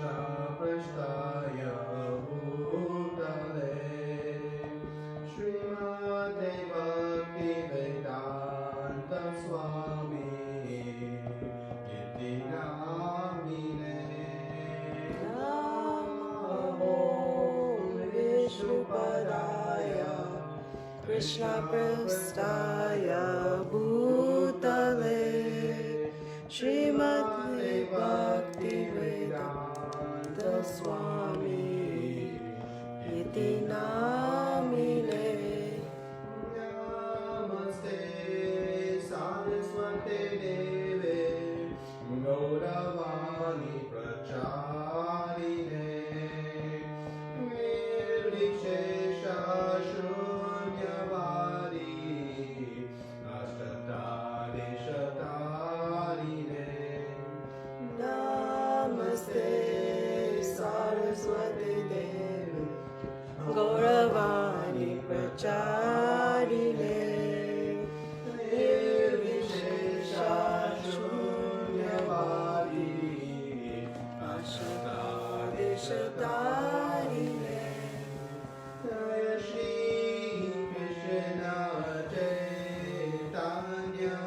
Krishna Prasthaya Bhutale Srimate Bhakti Vedanta Swami Iti Namine Namo Vishnupadaya Krishna Prasthaya Bhutale Srimate Bhakti Vedanta Swami Iti Namine Namaste Saraswate Deve Gauravani Pracharine Nirvishesha Shunyavadi Ashtadari Shatarine Namaste Saraswati Devi Gauravani Pracharine Nirvishesha Shunyavadi Ashtadari Shatarine Jaya Shri Krishna Chaitanya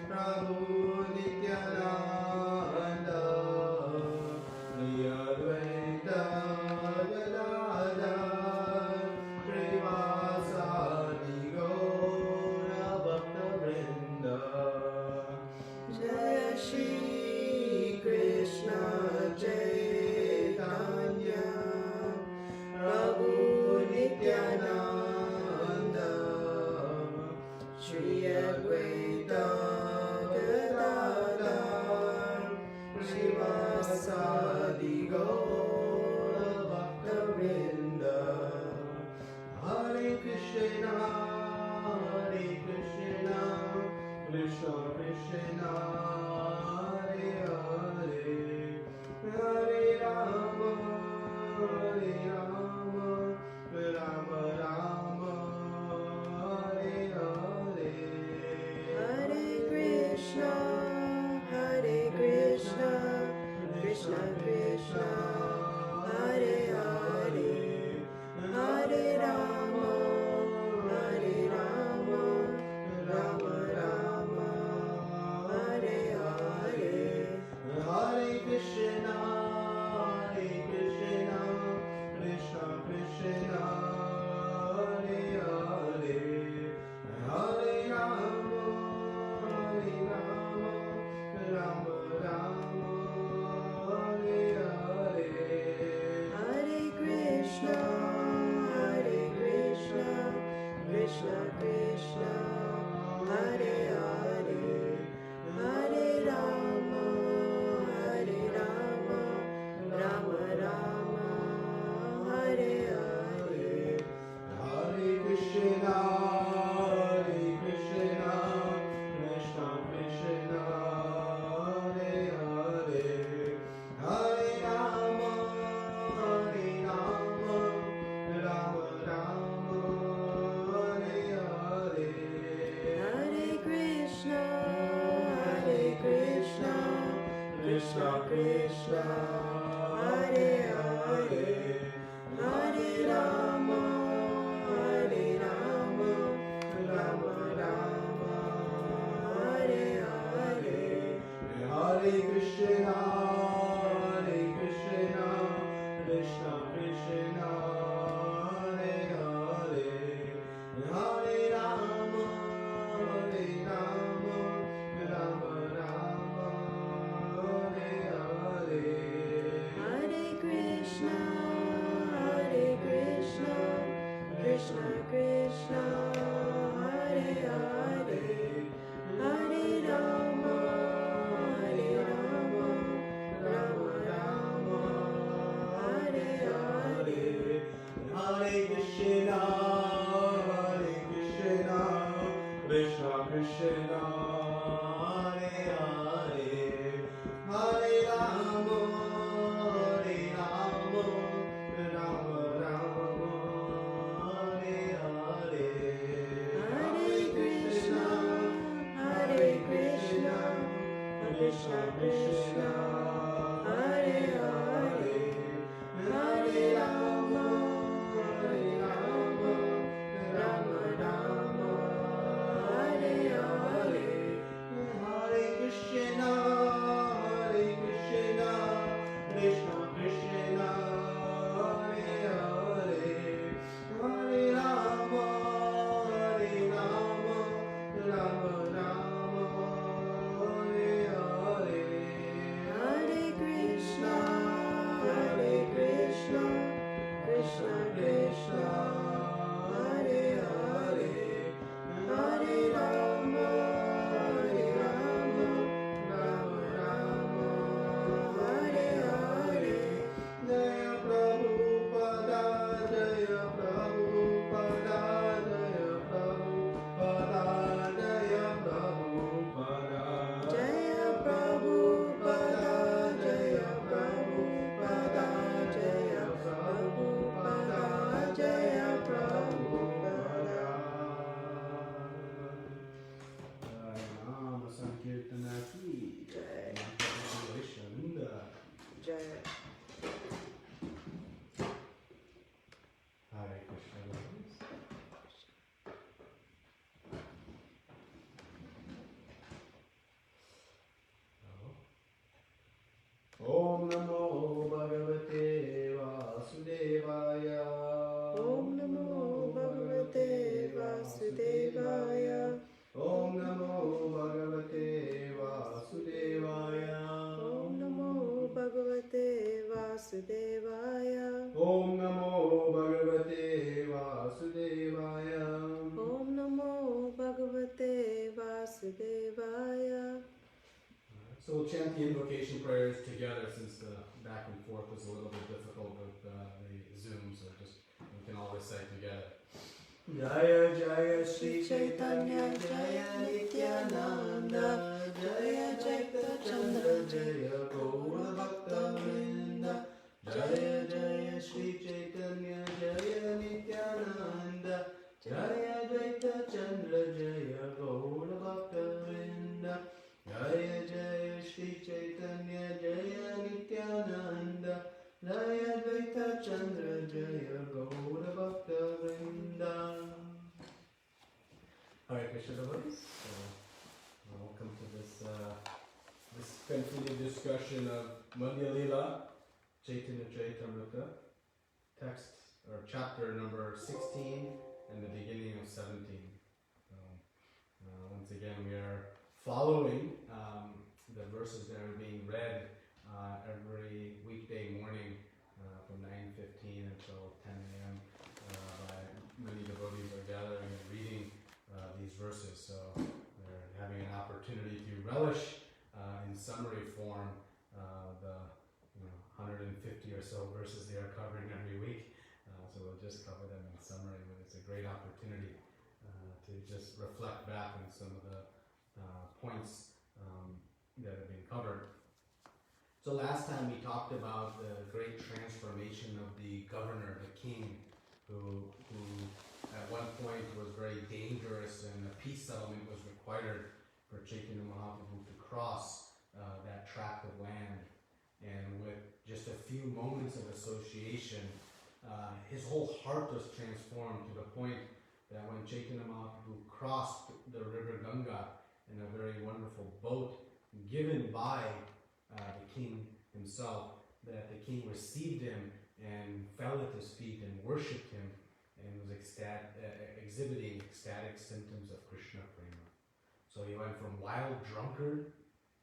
Prabhu Nityananda Advaita Gadadhar Srivasadi Gaura Bhakta Vrinda Jaya Shri Krishna Chaitanya Prabhu Nityananda Shri Advaita Gadadhar Srivasadi Gaura Bhakta Vrinda Hare Krishna Krishna Krishna Hare Hare Hare Rama Rama Rama Hare Hare Hare Krishna Krishna Krishna Hare Hare Hare Rama Rama Rama Hare Hare Hare Krishna Krishna Krishna Hare Hare Hare Rama Rama Rama Hare Hare Hare Krishna Krishna Krishna Hare Hare Hare Rama Rama Rama Hare Hare Hare Krishna Krishna Krishna Hare Hare Hare Rama Rama Rama Hare Hare Hare Krishna Krishna Krishna Hare Hare Hare Rama Rama Rama Hare Hare Hare Krishna Krishna Krishna Hare Hare Hare Rama Rama Rama Hare Hare Vasudevaya. Om Namo Bhagavate Vasudevaya. Om Namo Bhagavate Vasudevaya. So we'll chant the invocation prayers together, since the back and forth is a little bit difficult with the Zoom, so just we can all recite together. Jaya Jaya Shri Chaitanya Jaya Nityananda Jaya Chaitanya Chandra Jaya Gaura Bhakta Vrinda Jaya Jaya Shri Chaitanya Jaya Nityananda Jaya Chaitanya Chandra Jaya Gaura Bhakta Vrinda Jaya Jaya Shri Chaitanya Jaya Nityananda Jaya Advaita Chandra Jaya Gaura Bhakta Vrinda. Hare Krishna devotees. Welcome to this continued discussion of Madhya Lila, Chaitanya Caritamrita, text or chapter number 16 and the beginning of 17. Once again, we are following the verses that are being read every weekday morning from 9:15 until 10 a.m. By many devotees are gathering and reading these verses. So we're having an opportunity to relish in summary form the 150 or so verses they are covering every week. So we'll just cover them in summary, but it's a great opportunity to just reflect back on some of the points that have been covered. So last time we talked about the great transformation of the governor, the king, who at one point was very dangerous, and a peace settlement was required for Chaitanya Mahaprabhu to cross that tract of land. And with just a few moments of association, his whole heart was transformed to the point that when Chaitanya Mahaprabhu crossed the river Ganga in a very wonderful boat given by the king himself, that the king received him and fell at his feet and worshipped him and was exhibiting ecstatic symptoms of Krishna prema. So he went from wild drunkard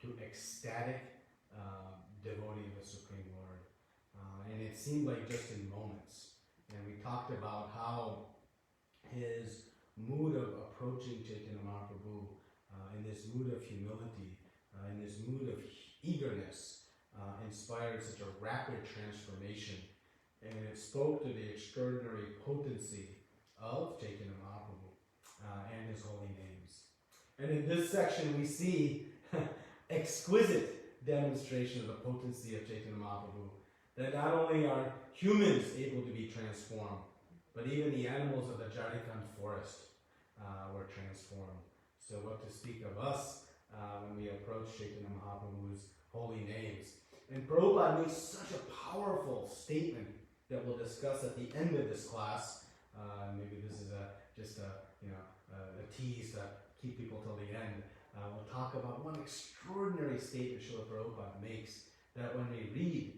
to ecstatic devotee of the Supreme Lord. And it seemed like just in moments. And we talked about how his mood of approaching Chaitanya Mahaprabhu, in this mood of humility, in this mood of eagerness, inspired such a rapid transformation. And it spoke to the extraordinary potency of Chaitanya Mahaprabhu and his holy names. And in this section we see exquisite demonstration of the potency of Chaitanya Mahaprabhu, that not only are humans able to be transformed, but even the animals of the Jharkhand forest were transformed. So what to speak of us when we approach Chaitanya Mahaprabhu's holy names. And Prabhupada makes such a powerful statement that we'll discuss at the end of this class. Maybe this is just a tease to keep people till the end. We'll talk about one extraordinary statement Srila Prabhupada makes, that when we read,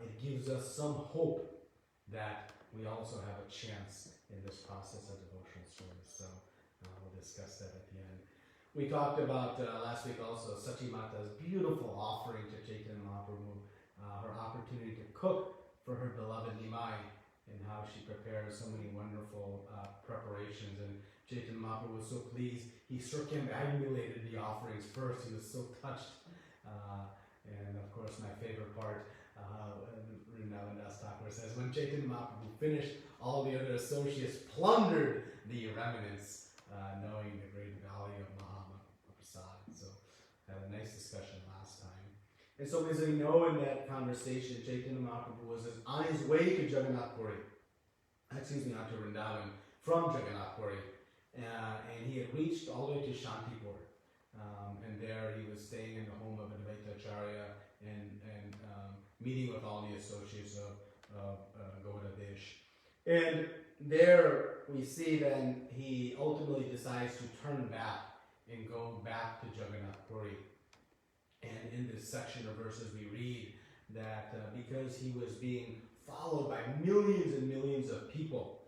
it gives us some hope that we also have a chance in this process of devotional service. So we'll discuss that at the end. We talked about last week also Sachi Mata's beautiful offering to Chaitanya Mahaprabhu, her opportunity to cook for her beloved Nimai, and how she prepares so many wonderful preparations. And Chaitanya Mahaprabhu was so pleased, he circumambulated the offerings first. He was so touched. And of course, my favorite part, Vrindvana Das Thakur says, when Chaitanya Mahaprabhu finished, all the other associates plundered the remnants, knowing the great value of Mahaprasad. So, had a nice discussion last time. And so, as we know in that conversation, Chaitanya Mahaprabhu was on his way to Jagannath Puri. Not to Vrindavan, from Jagannath Puri. And he had reached all the way to Shantipur. And there he was staying in the home of Advaita Acharya and meeting with all the associates of Gauda Desh. And there we see then he ultimately decides to turn back and go back to Jagannath Puri. And in this section of verses we read that because he was being followed by millions and millions of people,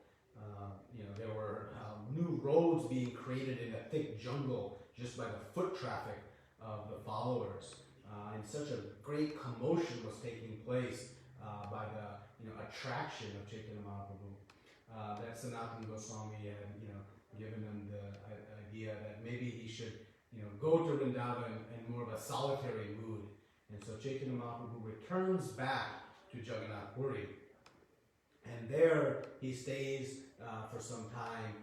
there were new roads being created in a thick jungle just by the foot traffic of the followers and such a great commotion was taking place by the attraction of Chaitanya Mahaprabhu, that Sanatana Goswami had given him the idea that maybe he should go to Vrindavan in more of a solitary mood. And so Chaitanya Mahaprabhu returns back to Jagannath Puri, and there he stays for some time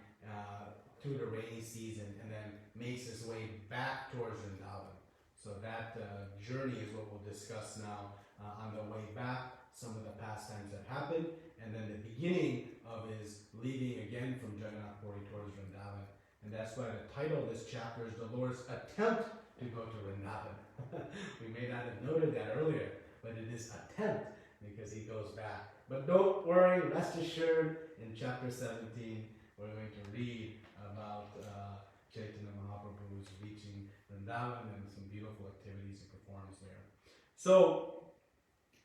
through the rainy season, and then makes his way back towards Vrindavan. So that journey is what we'll discuss now. On the way back, some of the pastimes that happened, and then the beginning of his leaving again from Jagannath Puri towards Vrindavan. And that's why the title of this chapter is The Lord's Attempt to Go to Vrindavan. We may not have noted that earlier, but it is attempt because he goes back. But don't worry, rest assured, in chapter 17, we're going to read about Chaitanya Mahaprabhu's reaching Vrindavan and some beautiful activities he performs there. So,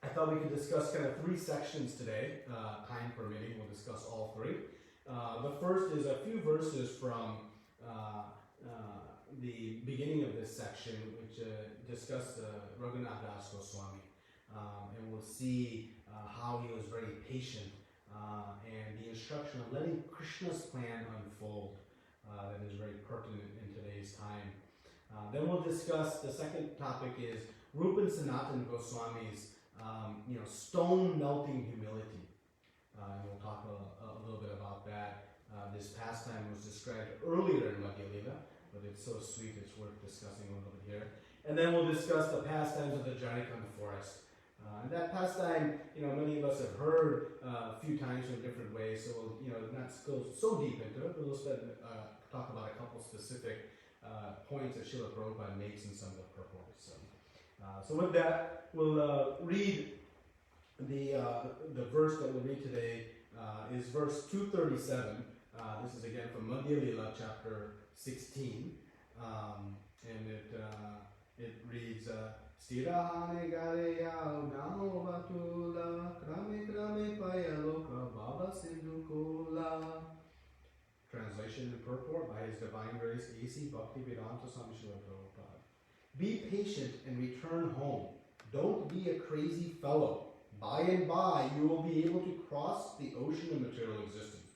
I thought we could discuss kind of three sections today, time permitting. We'll discuss all three. The first is a few verses from the beginning of this section, which discuss Raghunath Das Goswami. And we'll see how he was very patient and the instruction of letting Krishna's plan unfold that is very pertinent in today's time. Then we'll discuss, the second topic is Rupa and Sanatana Goswami's stone-melting humility. And we'll talk a little bit about that. This pastime was described earlier in Madhya Lila, but it's so sweet it's worth discussing a little bit here. And then we'll discuss the pastimes of the Jharikand forest. And that pastime, many of us have heard a few times in different ways, so we'll not go so deep into it, but we'll talk about a couple specific points that Srila Prabhupada makes in some of the purports. So with that, we'll read the verse that we'll read today is verse 237. This is again from Madhya Lila, chapter 16, and it reads, Stirahane gareyao namo vatula krame krame payaloka baba sindhu kula. Translation and purport by His Divine Grace A.C. Bhaktivedanta Swami Srila Prabhupada. Be patient and return home. Don't be a crazy fellow. By and by, you will be able to cross the ocean of material existence.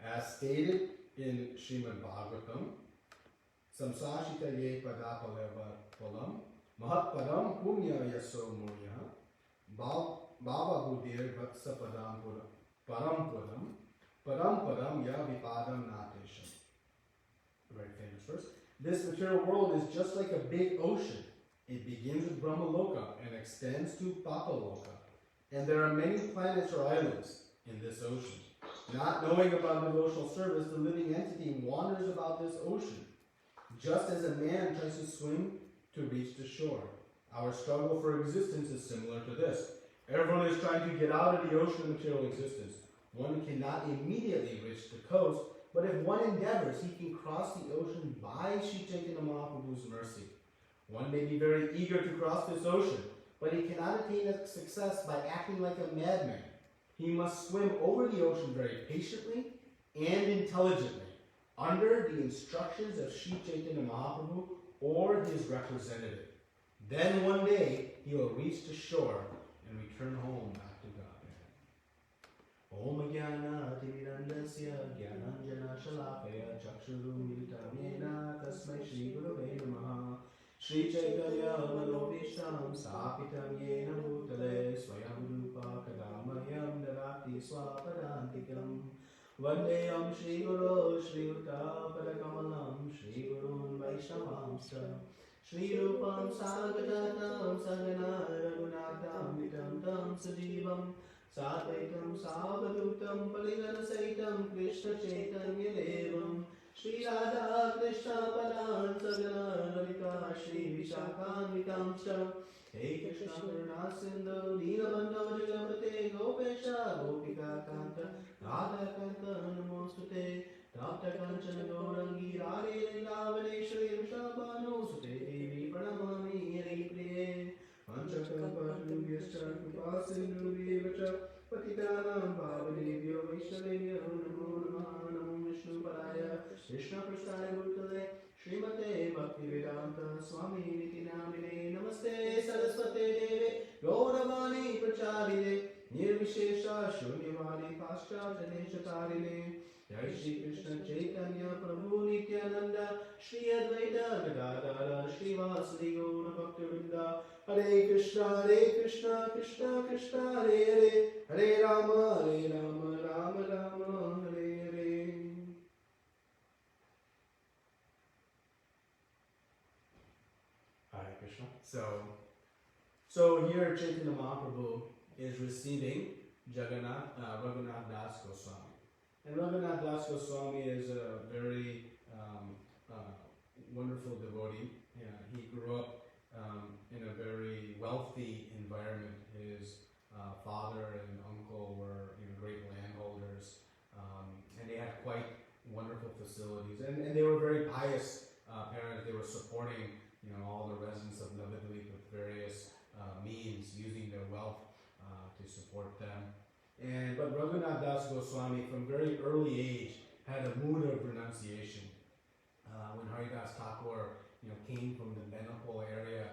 As stated in Srimad Bhagavatam, Samsashita ye padapaleva palam, mahatpadam punya yaso murya, baba budir vatsa padam param padam ya vipadam natesham. Very famous verse. This material world is just like a big ocean. It begins with Brahmaloka and extends to Papaloka. And there are many planets or islands in this ocean. Not knowing about devotional service, the living entity wanders about this ocean, just as a man tries to swim to reach the shore. Our struggle for existence is similar to this. Everyone is trying to get out of the ocean of material existence. One cannot immediately reach the coast, but if one endeavors, he can cross the ocean by Sri Chaitanya Mahaprabhu's mercy. One may be very eager to cross this ocean, but he cannot attain success by acting like a madman. He must swim over the ocean very patiently and intelligently, under the instructions of Sri Chaitanya Mahaprabhu or his representative. Then one day he will reach the shore and return home back to Godhead. Om Jnana Timirandasya Jnananjana Shalakaya Chakshuru Militam Yena Tasmai Shri Gurave Namaha Shri Chaitanya Manobishtam Sapitam Yena Bhutale Swayam Rupa Kadamayam Darati Swapadantikam Vandeyam Shri Guru Shri Uta Parakamalam Shri Gurun Vaishnavamsta Shri Rupam Sargajatam Sagana Raghunatam Vitam Tam Sajivam Satvaitam Savadutam Paligana Saitam Krishna Chaitanya Devam Shri Radha Krishna Padan Sagana Lalita Shri Vishakhan Vitamsha Hey Krishna Karuna Sindhu Deenabandha Jagamate Gopesha Gopika Kanta Radha Kanta Namostute Tapta Kanchana Gaurangi Radhe Lavane Vrishabhanu Sute Devi Pranamami Hari Priye Panchakalpatubhyascha Kripasindhubhyevacha Patitanam Bhavanebhyo Vaishnavebhyo Namo Namaha Namo Vishnu Padaya Krishna Prasthaya Bhutale Srimate Bhaktivedanta Swami Niti Namine Namo Namaste Saraswate Deve Gauravani Pracharine Nirvishesha Shunyavani Paschatadeshatarine Jai Shri Krishna Chaitanya Prabhu Nityananda Shri Advaita Gadadara Shri Vasudeva Gaura Bhaktivinoda Hare Krishna Krishna Krishna Hare Hare Hare Rama Rama Rama Hare Hare. Hare Krishna. So here Chaitanya Mahaprabhu is receiving Raghunath Das Goswami. And Raghunath Das Goswami is a very wonderful devotee. He grew up in a very wealthy environment. His father and uncle were great landholders, and they had quite wonderful facilities. And they were very pious parents. They were supporting all the residents of Navadvip with various means, using their wealth to support them. But Raghunath Das Goswami, from very early age, had a mood of renunciation. When Haridas Thakur, came from the Benapole area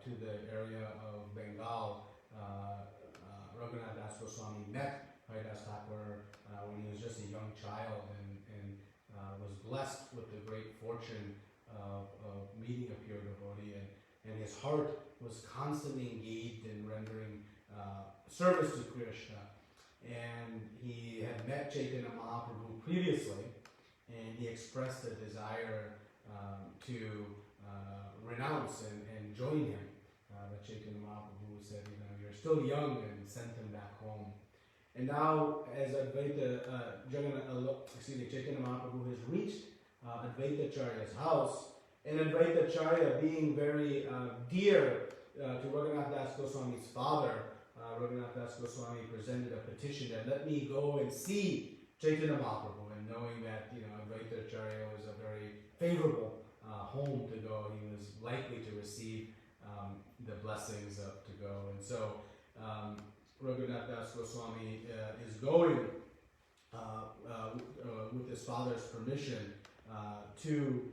to the area of Bengal, Raghunath Das Goswami met Haridas Thakur when he was just a young child and was blessed with the great fortune of meeting a pure devotee, and his heart was constantly engaged in rendering service to Krishna. And he had met Chaitanya Mahaprabhu previously, and he expressed a desire to renounce and join him. But Chaitanya Mahaprabhu said, you're still young, and sent him back home. And now, as Chaitanya Mahaprabhu has reached Advaitacharya's house, and Advaitacharya, being very dear to Raghunath Das Goswami's father, Raghunath Das Goswami presented a petition that let me go and see Chaitanya Mahaprabhu, and knowing that Advaitacharya was a very favorable home to go, he was likely to receive the blessings to go. And so Raghunath Das Goswami is going with his father's permission to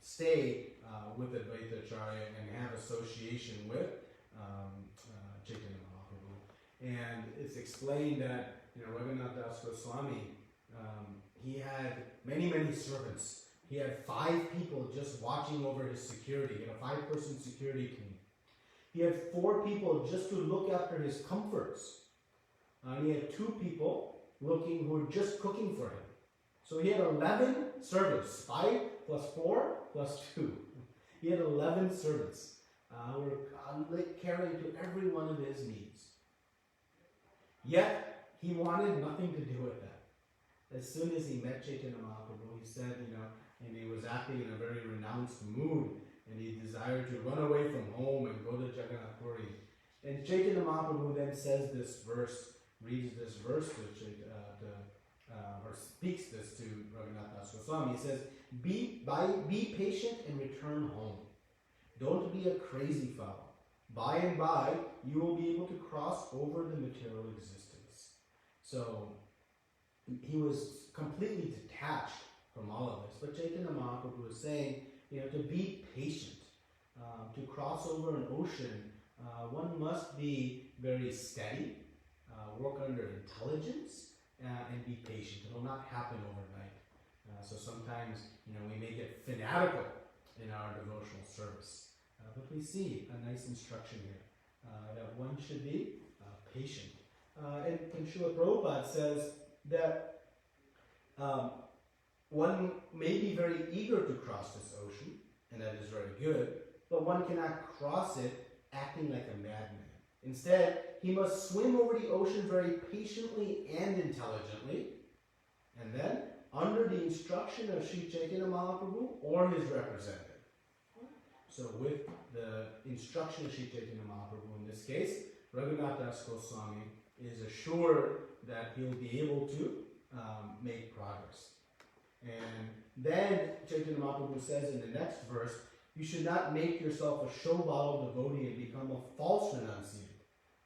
stay with Advaitacharya and have association with Chaitanya Mahaprabhu. And it's explained that Raghunath Das Goswami, he had many servants. He had 5 people just watching over his security. He had a 5-person security team. He had 4 people just to look after his comforts. And he had 2 people who were just cooking for him. So he had 11 servants, 5 plus 4 plus 2. He had 11 servants who were caring to every one of his needs. Yet, he wanted nothing to do with that. As soon as he met Chaitanya Mahaprabhu, he said, and he was acting in a very renounced mood, and he desired to run away from home and go to Jagannath Puri. And Chaitanya Mahaprabhu then says this verse, reads this verse or speaks this to Raghunath Das Goswami. He says, be patient and return home. Don't be a crazy fellow. By and by, you will be able to cross over the material existence. So, he was completely detached from all of this. But Chaitanya Mahaprabhu is saying, to be patient. To cross over an ocean, one must be very steady, work under intelligence, and be patient. It will not happen overnight. So sometimes, we may get fanatical in our devotional service. But we see a nice instruction here, that one should be patient. And Srila Prabhupada says that one may be very eager to cross this ocean, and that is very good, but one cannot cross it acting like a madman. Instead, he must swim over the ocean very patiently and intelligently, and then under the instruction of Sri Chaitanya Mahaprabhu or his representative. So with the instruction of Sri Chaitanya Mahaprabhu, in this case, Raghunath Das Goswami is assured that he'll be able to make progress. And then Chaitanya Mahaprabhu says in the next verse, you should not make yourself a show bottle devotee and become a false renunciate.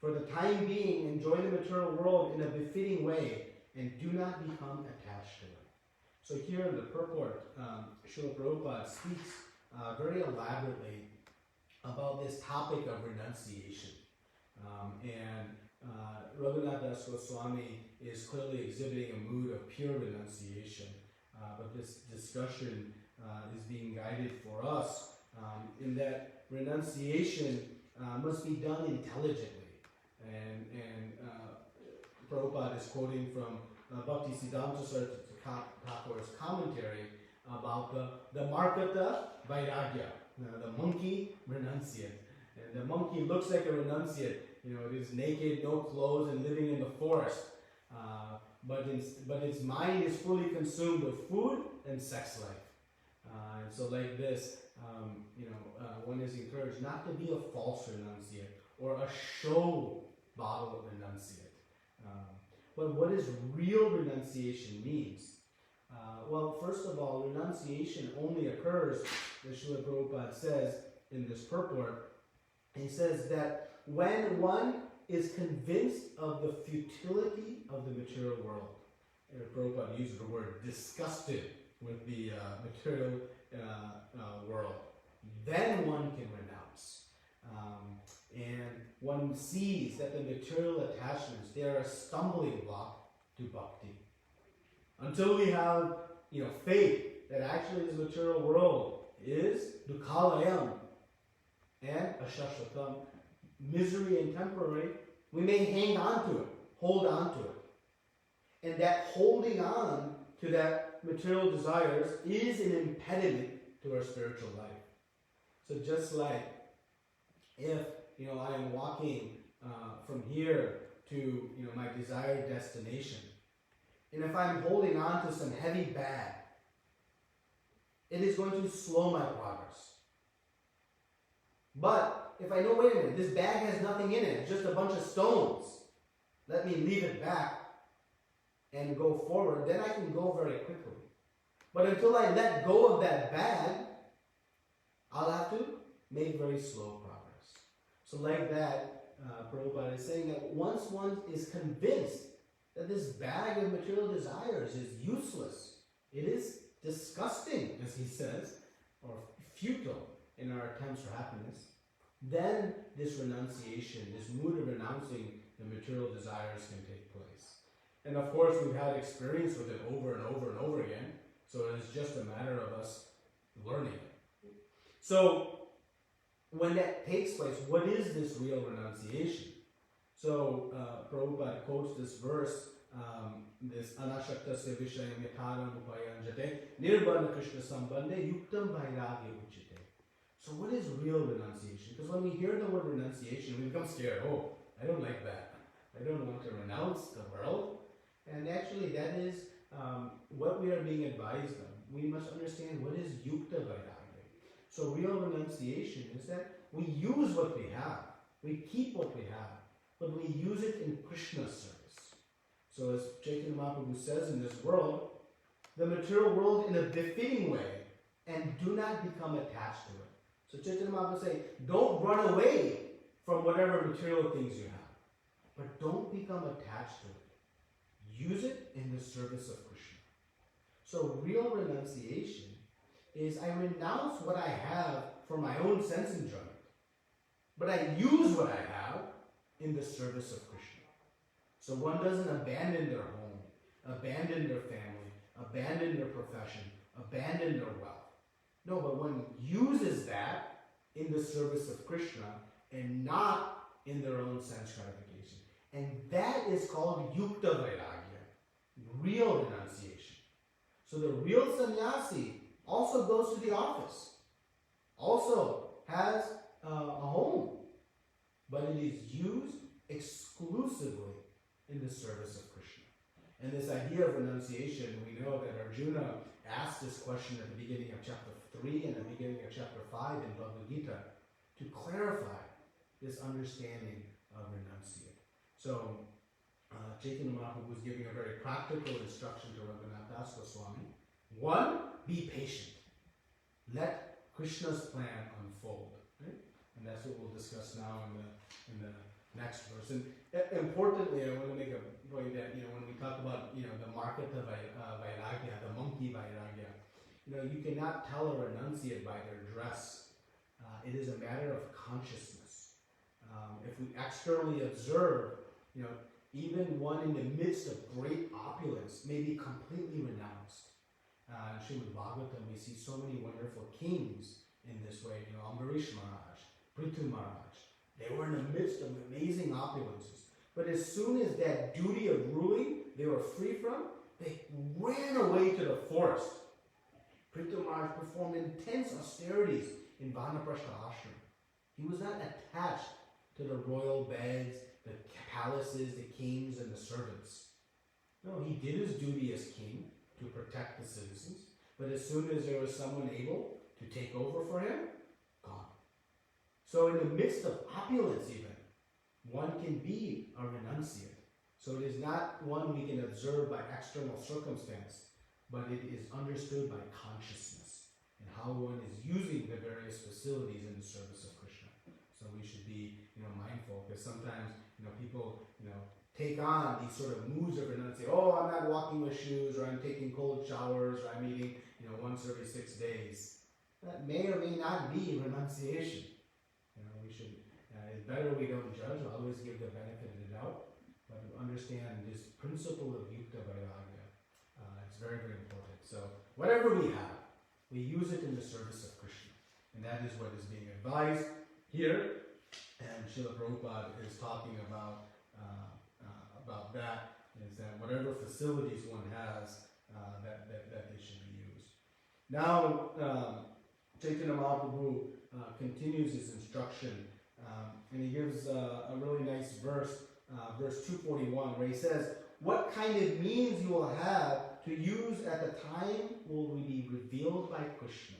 For the time being, enjoy the material world in a befitting way and do not become attached to it. So here in the purport, Srila Prabhupada speaks very elaborately about this topic of renunciation. Raghunath Das Goswami is clearly exhibiting a mood of pure renunciation, but this discussion is being guided for us in that renunciation must be done intelligently. And Prabhupada is quoting from Bhakti Siddhanta Saraswati Thakur's commentary about the Markata Vairagya, the monkey renunciant. And the monkey looks like a renunciant. It is naked, no clothes, and living in the forest. But its mind is fully consumed with food and sex life. And so like this, one is encouraged not to be a false renunciant or a show bottle renunciant. But what does real renunciation means? Well, first of all, renunciation only occurs, as Srila Prabhupada says in this purport. He says that when one is convinced of the futility of the material world, and Prabhupada uses the word disgusted with the material world, then one can renounce. And one sees that the material attachments, they are a stumbling block to bhakti. Until we have faith that actually this material world is dukhalayam and ashashvatam, misery and temporary, we may hang on to it, hold on to it. And that holding on to that material desires is an impediment to our spiritual life. So just like if I am walking from here to my desired destination, and if I'm holding on to some heavy bag, it is going to slow my progress. But if I know, wait a minute, this bag has nothing in it, just a bunch of stones, let me leave it back and go forward, then I can go very quickly. But until I let go of that bag, I'll have to make very slow progress. So like that, Prabhupada is saying that once one is convinced that this bag of material desires is useless, it is disgusting, as he says, or futile in our attempts for happiness, then this renunciation, this mood of renouncing the material desires can take place. And of course, we've had experience with it over and over and over again, so it's just a matter of us learning it. So, when that takes place, what is this real renunciation? So, Prabhupada quotes this verse, this Anashaktasya Vishayam Yatharam Upayanjate Nirbana Krishna Sambandhe Yuktam Vairagya Uchite. So what is real renunciation? Because when we hear the word renunciation, we become scared. Oh, I don't like that. I don't want to renounce the world. And actually that is what we are being advised of. We must understand what is Yukta Vairagya. So real renunciation is that we use what we have. We keep what we have. But we use it in Krishna's service. So as Chaitanya Mahaprabhu says in this world, the material world in a befitting way, and do not become attached to it. So Chaitanya Mahaprabhu say, don't run away from whatever material things you have, but don't become attached to it. Use it in the service of Krishna. So real renunciation is I renounce what I have for my own sense enjoyment, but I use what I have in the service of Krishna. So one doesn't abandon their home, abandon their family, abandon their profession, abandon their wealth. No, but one uses that in the service of Krishna and not in their own sense gratification. And that is called Yukta Vairagya, real renunciation. So the real sannyasi also goes to the office, also has a home, but it is used exclusively in the service of Krishna. And this idea of renunciation, we know that Arjuna asked this question at the beginning of chapter 3 and the beginning of chapter 5 in Bhagavad Gita to clarify this understanding of renunciate. So Chaitanya Mahaprabhu was giving a very practical instruction to Raghunath Das Goswami. One, be patient. Let Krishna's plan unfold. Right? And that's what we'll discuss now in the next verse. And importantly, I want to make a point that, when we talk about, the Markata Vairagya, the monkey Vairagya, you cannot tell a renunciate by their dress. It is a matter of consciousness. If we externally observe, even one in the midst of great opulence may be completely renounced. In Srimad Bhagavatam, we see so many wonderful kings in this way. Ambarish Maharaj, Prithu Maharaj. They were in the midst of amazing opulences. But as soon as that duty of ruling they were free from, they ran away to the forest. Prithu Maharaj performed intense austerities in Vanaprastha ashram. He was not attached to the royal beds, the palaces, the kings, and the servants. No, he did his duty as king to protect the citizens. But as soon as there was someone able to take over for him, gone. So in the midst of opulence even, one can be a renunciate. So it is not one we can observe by external circumstance, but it is understood by consciousness and how one is using the various facilities in the service of Krishna. So we should be, mindful, because sometimes, people, take on these sort of moods of renunciation. Oh, I'm not walking with shoes, or I'm taking cold showers, or I'm eating, once every 6 days. That may or may not be renunciation. We should. It's better we don't judge. Always give the benefit of the doubt. But to understand this principle of yukta vairagya, it's very, very important. So whatever we have, we use it in the service of Krishna. And that is what is being advised here. And Srila Prabhupada is talking about that, is that whatever facilities one has, that they should be used. Now, Chaitanya Mahaprabhu continues his instruction, and he gives a really nice verse, verse 241, where he says, what kind of means you will have to use at the time will be revealed by Krishna.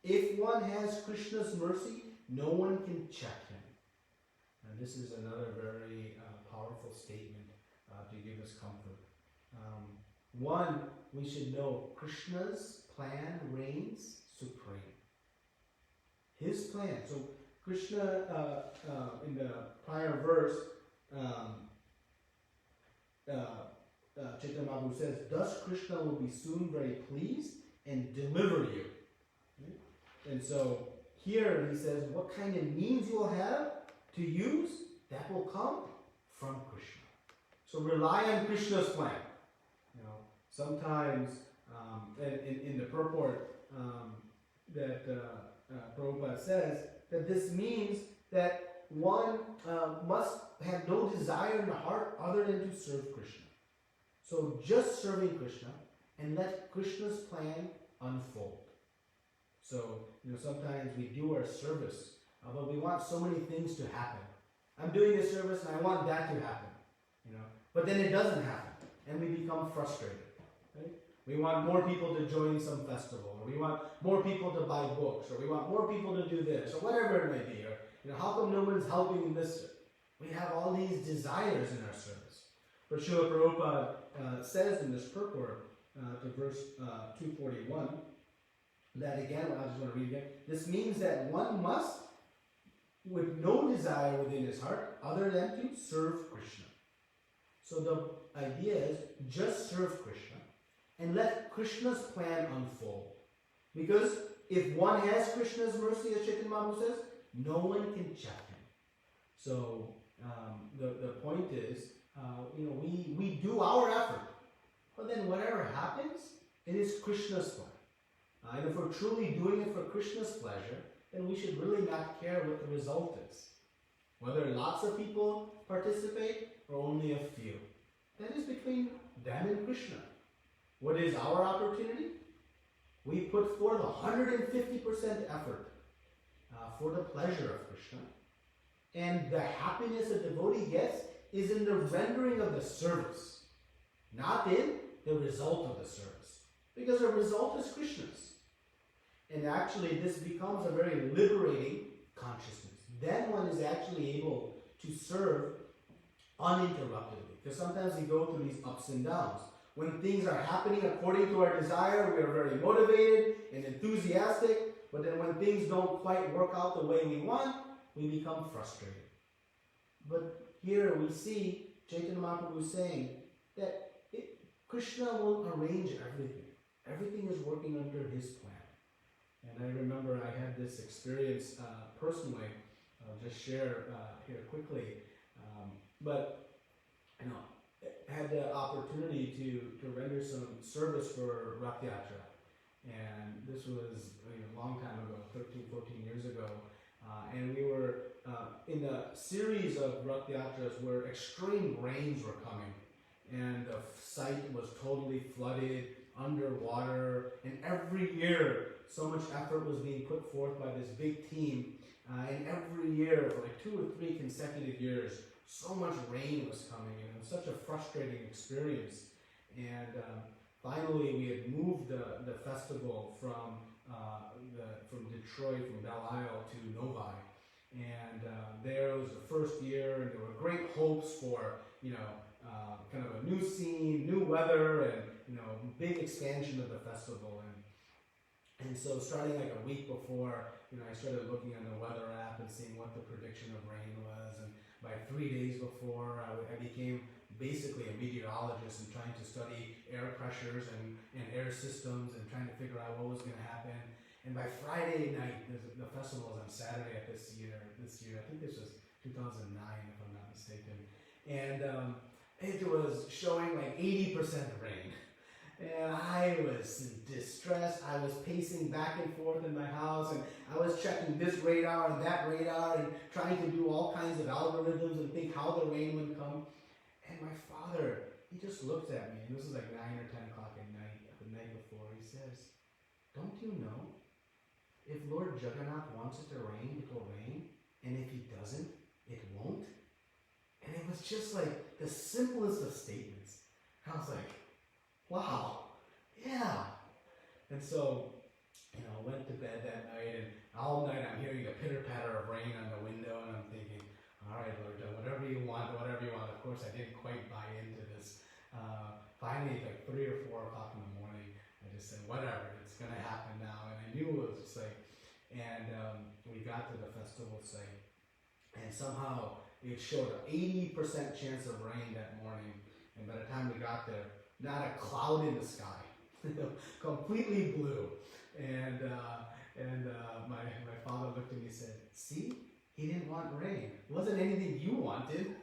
If one has Krishna's mercy, no one can check him. And this is another very powerful statement to give us comfort. One, we should know Krishna's plan reigns supreme. His plan. So Krishna, in the prior verse, Chaitanya Mahaprabhu says, thus Krishna will be soon very pleased and deliver you. Right? And so here he says, what kind of means you will have to use, that will come from Krishna. So rely on Krishna's plan. Sometimes in the purport that Prabhupada says that this means that one must have no desire in the heart other than to serve Krishna. So just serving Krishna and let Krishna's plan unfold. So, sometimes we do our service, but we want so many things to happen. I'm doing this service and I want that to happen, but then it doesn't happen and we become frustrated. Right? We want more people to join some festival, or we want more people to buy books, or we want more people to do this, or whatever it may be, or how come no one's helping in this? We have all these desires in our service. But Srila Prabhupada says in this purport to verse 241, that again, I just want to read again. This means that one must, with no desire within his heart, other than to serve Krishna. So the idea is just serve Krishna and let Krishna's plan unfold. Because if one has Krishna's mercy, as Chaitanya Mahaprabhu says, no one can check him. So the point is, we do our effort, but then whatever happens, it is Krishna's plan. And if we're truly doing it for Krishna's pleasure, then we should really not care what the result is. Whether lots of people participate or only a few. That is between them and Krishna. What is our opportunity? We put forth 150% effort for the pleasure of Krishna. And the happiness a devotee gets is in the rendering of the service, not in the result of the service. Because the result is Krishna's. And actually this becomes a very liberating consciousness. Then one is actually able to serve uninterruptedly. Because sometimes we go through these ups and downs. When things are happening according to our desire, we are very motivated and enthusiastic. But then when things don't quite work out the way we want, we become frustrated. But here we see Chaitanya Mahaprabhu saying that Krishna will arrange everything. Everything is working under his plan. And I remember I had this experience personally. I'll just share here quickly. But you know, had the opportunity to render some service for Rath Yatra. And this was a long time ago, 13, 14 years ago. And we were in a series of Rath Yatras where extreme rains were coming. And the site was totally flooded, underwater. And every year, so much effort was being put forth by this big team. And every year, for like 2 or 3 consecutive years, so much rain was coming. And it was such a frustrating experience. And finally, we had moved the festival from Detroit, from Belle Isle to Novi, and there was the first year, and there were great hopes for kind of a new scene, new weather, and big expansion of the festival. And so starting like a week before, I started looking on the weather app and seeing what the prediction of rain was, and by 3 days before, I became basically a meteorologist and trying to study air pressures and air systems and trying to figure out what was going to happen. And by Friday night, the festival was on Saturday of this year, I think this was 2009 if I'm not mistaken, and it was showing like 80% rain. And I was distressed. I was pacing back and forth in my house, and I was checking this radar and that radar and trying to do all kinds of algorithms and think how the rain would come. And my father, he just looked at me, and this was like 9 or 10 o'clock at night, the night before. He says, "Don't you know? If Lord Jagannath wants it to rain, it will rain. And if he doesn't, it won't." And it was just like the simplest of statements. I was like, wow, yeah. And so, went to bed that night, and all night I'm hearing the pitter-patter of rain on the window, and I'm thinking, all right, Lord, whatever you want. Of course, I didn't quite buy into this. Finally, like 3 or 4 o'clock in the morning, I just said, whatever, it's going to happen now. And I knew it was just like, and we got to the festival site, and somehow it showed an 80% chance of rain that morning. And by the time we got there, not a cloud in the sky, completely blue. And my father looked at me and said, "See, he didn't want rain. It wasn't anything you wanted."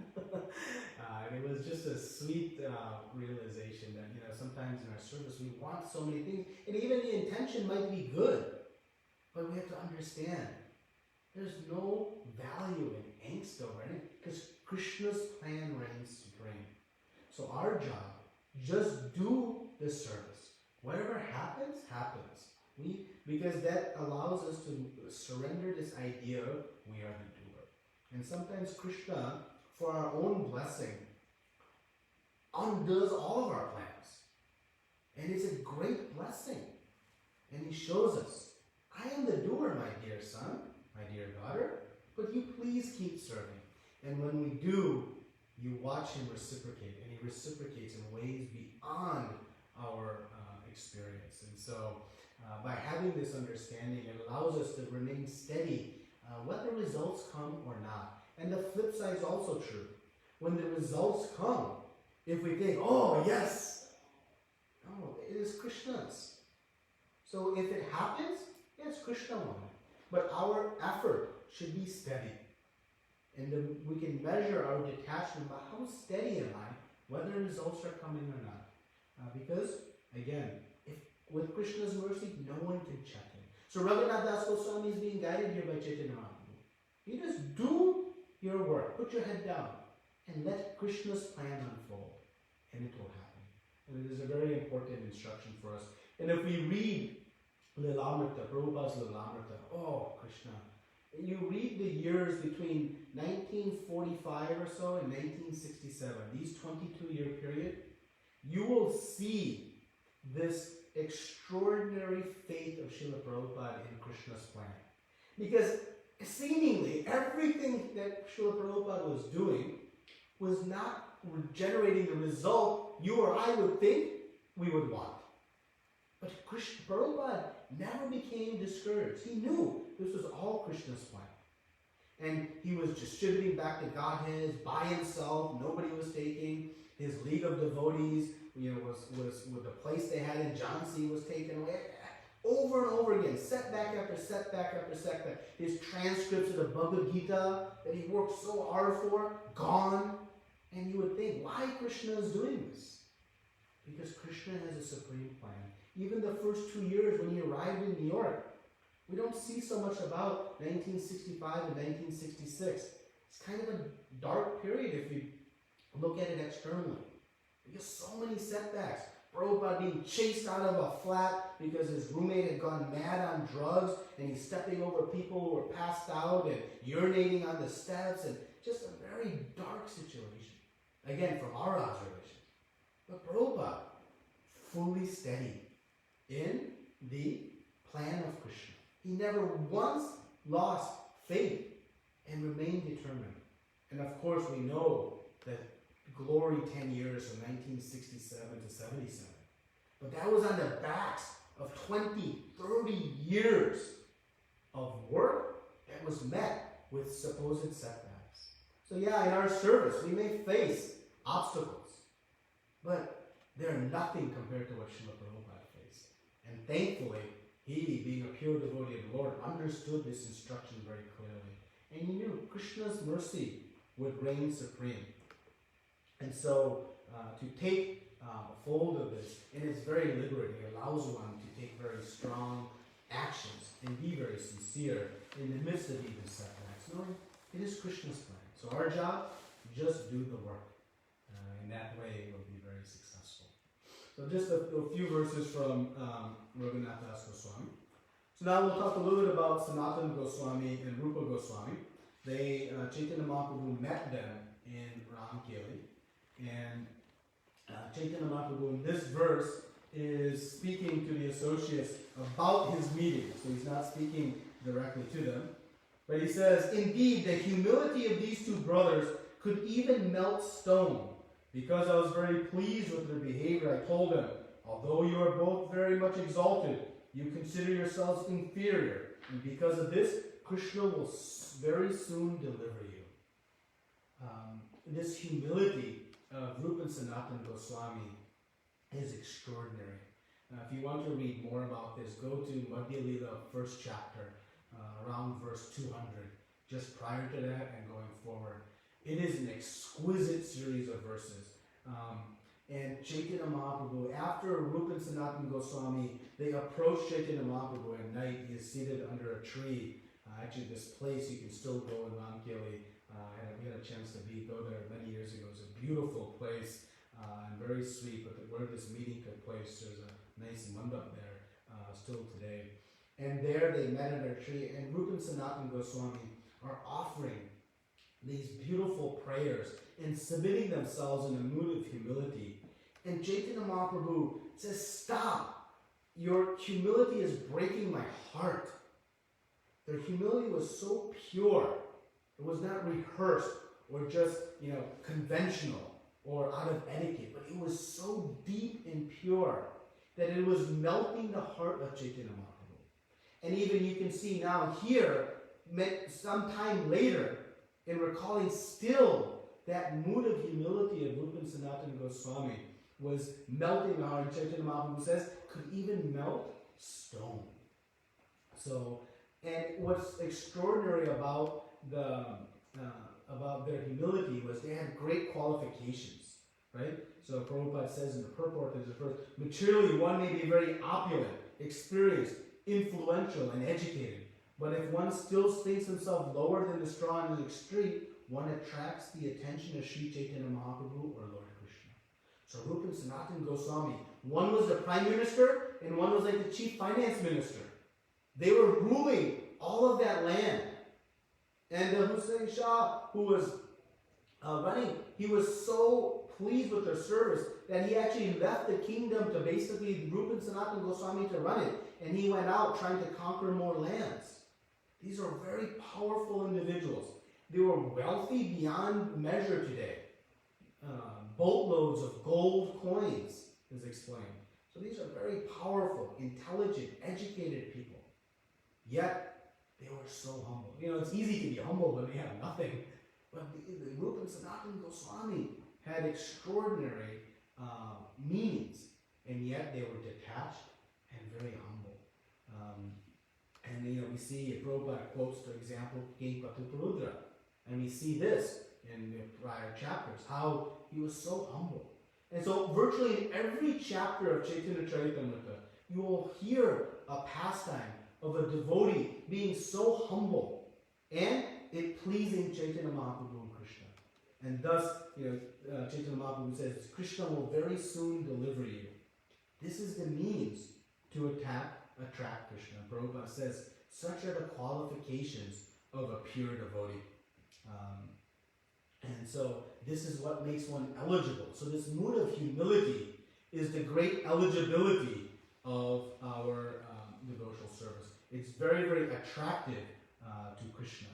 And it was just a sweet realization that sometimes in our service we want so many things, and even the intention might be good, but we have to understand there's no value in angst over it because Krishna's plan reigns supreme. So our job, just do the service. Whatever happens, happens. Because that allows us to surrender this idea we are the doer. And sometimes Krishna, for our own blessing, undoes all of our plans. And it's a great blessing. And he shows us, I am the doer, my dear son, my dear daughter, but you please keep serving. And when we do, you watch him reciprocate, and he reciprocates in ways beyond our experience. And so, by having this understanding, it allows us to remain steady, whether results come or not. And the flip side is also true. When the results come, if we think, oh, yes, no, it is Krishna's. So if it happens, yes, Krishna won it. But our effort should be steady. And then we can measure our detachment by how steady am I, whether results are coming or not. Because, again, with Krishna's mercy, no one can check him. So Raghunath Das Goswami is being guided here by Chaitanya Mahaprabhu. You just do your work, put your head down, and let Krishna's plan unfold, and it will happen. And it is a very important instruction for us. And if we read Lilamrita, Prabhupada's Lilamrita, oh, Krishna, you read the years between 1945 or so and 1967, these 22-year period, you will see this extraordinary faith of Srila Prabhupada in Krishna's plan. Because seemingly everything that Srila Prabhupada was doing was not generating the result you or I would think we would want. But Prabhupada never became discouraged. He knew this was all Krishna's plan. And he was distributing back to Godhead by himself. Nobody was taking. His league of devotees, was the place they had in Jhansi was taken away. Over and over again, setback after setback after setback. His transcripts of the Bhagavad Gita that he worked so hard for, gone. And you would think, why Krishna is doing this? Because Krishna has a supreme plan. Even the first 2 years when he arrived in New York, we don't see so much about 1965 and 1966. It's kind of a dark period if you look at it externally. Because so many setbacks. Prabhupada being chased out of a flat because his roommate had gone mad on drugs and he's stepping over people who were passed out and urinating on the steps, and just a very dark situation. Again, from our observation. But Prabhupada, fully steady in the plan of Krishna. He never once lost faith and remained determined. And of course we know that glory 10 years from 1967 to 77. But that was on the backs of 20, 30 years of work that was met with supposed setbacks. So yeah, in our service we may face obstacles, but they're nothing compared to what Srila Prabhupada faced. And thankfully, he, being a pure devotee of the Lord, understood this instruction very clearly. And he knew Krishna's mercy would reign supreme. And so, to take hold of this, and it's very liberating. It allows one to take very strong actions and be very sincere in the midst of even setbacks, knowing it is Krishna's plan. So our job, just do the work. In that way, we'll be very successful. So just a few verses from Raghunath Das Goswami. So now we'll talk a little bit about Sanatana Goswami and Rupa Goswami. They, Chaitanya Mahaprabhu met them in Ramkeli. And Chaitanya Mahaprabhu in this verse is speaking to the associates about his meeting. So he's not speaking directly to them. But he says, "Indeed, the humility of these two brothers could even melt stone. Because I was very pleased with their behavior, I told them, although you are both very much exalted, you consider yourselves inferior. And because of this, Krishna will very soon deliver you." This humility of Rupa and Sanatana Goswami is extraordinary. If you want to read more about this, go to Madhya Lila, first chapter, around verse 200, just prior to that and going forward. It is an exquisite series of verses. And Chaitanya Mahaprabhu, after Rupa and Sanatana Goswami, they approach Chaitanya Mahaprabhu at night. He is seated under a tree. Actually, this place you can still go in Ramkeli. We had a chance to go there many years ago. It was a beautiful place and very sweet. But where this meeting took place, there's a nice mandap there still today. And there they met under a tree. And Rupa and Sanatana Goswami are offering these beautiful prayers and submitting themselves in a mood of humility. And Chaitanya Mahaprabhu says, "Stop! Your humility is breaking my heart." Their humility was so pure. It was not rehearsed or just, conventional or out of etiquette, but it was so deep and pure that it was melting the heart of Chaitanya Mahaprabhu. And even you can see now here, some time later, in recalling still that mood of humility of Rupa and Sanatana Goswami was melting the heart. Chaitanya Mahaprabhu says, could even melt stone. So, and what's extraordinary about their humility was they had great qualifications, right? So Prabhupada says in the purport, there's a verse, materially one may be very opulent, experienced, influential, and educated. But if one still thinks himself lower than the straw in the street, one attracts the attention of Sri Chaitanya Mahaprabhu or Lord Krishna. So Rupa and Sanatana Goswami, one was the prime minister and one was like the chief finance minister. They were ruling all of that land. And Hussein Shah, who was running, he was so pleased with their service that he actually left the kingdom to basically Rupa and Sanatana Goswami to run it. And he went out trying to conquer more lands. These are very powerful individuals. They were wealthy beyond measure today. Boatloads of gold coins is explained. So these are very powerful, intelligent, educated people. Yet, they were so humble. It's easy to be humble when we have nothing. But the Rupa and Sanatana Goswami had extraordinary meanings. And yet they were detached and very humble. And we see Prabhupada quotes, for example, King Patuparudra. And we see this in the prior chapters, how he was so humble. And so virtually in every chapter of Chaitanya Caritamrita, you will hear a pastime of a devotee being so humble and it pleasing Chaitanya Mahaprabhu and Krishna. And thus, Chaitanya Mahaprabhu says, Krishna will very soon deliver you. This is the means to attract Krishna. Prabhupada says, such are the qualifications of a pure devotee. And so this is what makes one eligible. So this mood of humility is the great eligibility of our devotional service. It's very, very attractive to Krishna.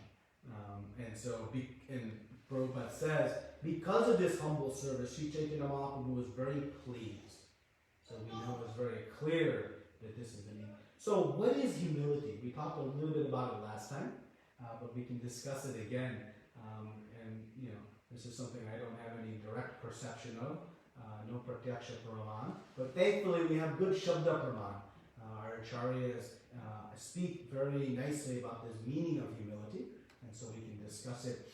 And Prabhupada says, because of this humble service, Sri Chaitanya Mahaprabhu was very pleased. So we know it's very clear that this is the meaning. So what is humility? We talked a little bit about it last time, but we can discuss it again. This is something I don't have any direct perception of, no pratyaksha praman. But thankfully we have good shabda praman. Our acharyas speak very nicely about this meaning of humility, and so we can discuss it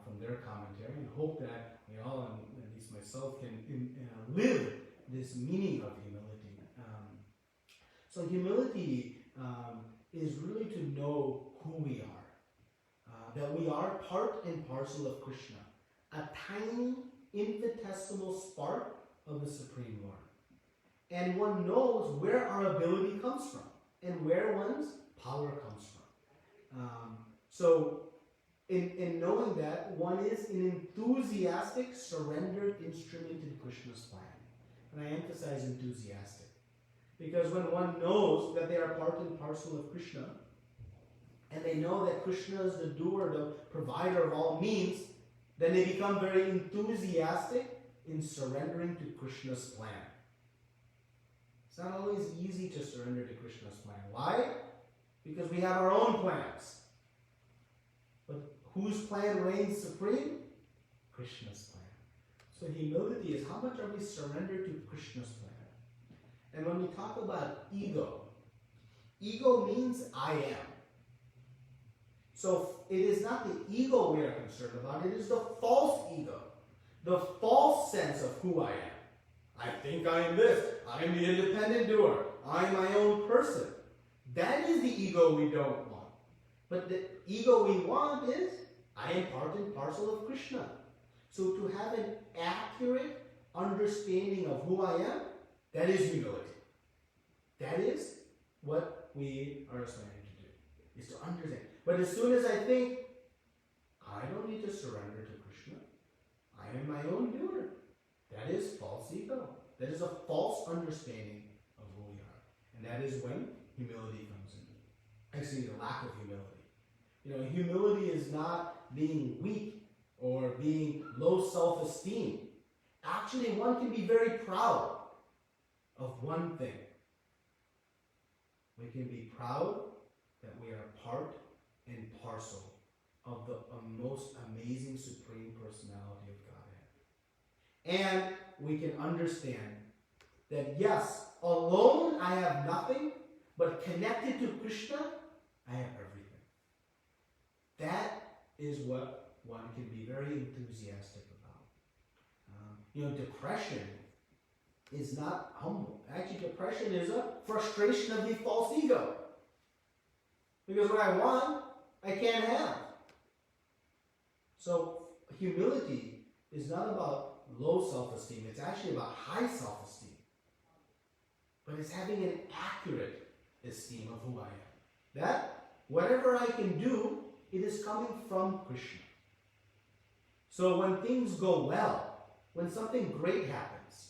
from their commentary, and hope that we all, and at least myself, can live this meaning of humility. So humility is really to know who we are, that we are part and parcel of Krishna, a tiny infinitesimal spark of the Supreme Lord. And one knows where our ability comes from and where one's power comes from. So in knowing that, one is an enthusiastic, surrendered instrument in Krishna's plan. And I emphasize enthusiastic. Because when one knows that they are part and parcel of Krishna, and they know that Krishna is the doer, the provider of all means, then they become very enthusiastic in surrendering to Krishna's plan. It's not always easy to surrender to Krishna's plan. Why? Because we have our own plans. But whose plan reigns supreme? Krishna's plan. So humility is how much are we surrendered to Krishna's plan? And when we talk about ego, ego means I am. So it is not the ego we are concerned about, it is the false ego. The false sense of who I am. I think I am this. I am the independent doer. I am my own person. That is the ego we don't want. But the ego we want is, I am part and parcel of Krishna. So to have an accurate understanding of who I am, that is humility. That is what we are aspiring to do, is to understand. But as soon as I think, I don't need to surrender to Krishna, I am my own doer, that is false ego. That is a false understanding of who we are. And that is when humility comes in. Actually, the lack of humility. Humility is not being weak or being low self-esteem. Actually, one can be very proud of one thing. We can be proud that we are part and parcel of the most amazing Supreme Personality of Godhead. And we can understand that yes, alone I have nothing, but connected to Krishna, I have everything. That is what one can be very enthusiastic about. Depression is not humble. Actually, depression is a frustration of the false ego. Because what I want, I can't have. So humility is not about low self-esteem. It's actually about high self-esteem. But it's having an accurate esteem of who I am. That whatever I can do, it is coming from Krishna. So when things go well, when something great happens,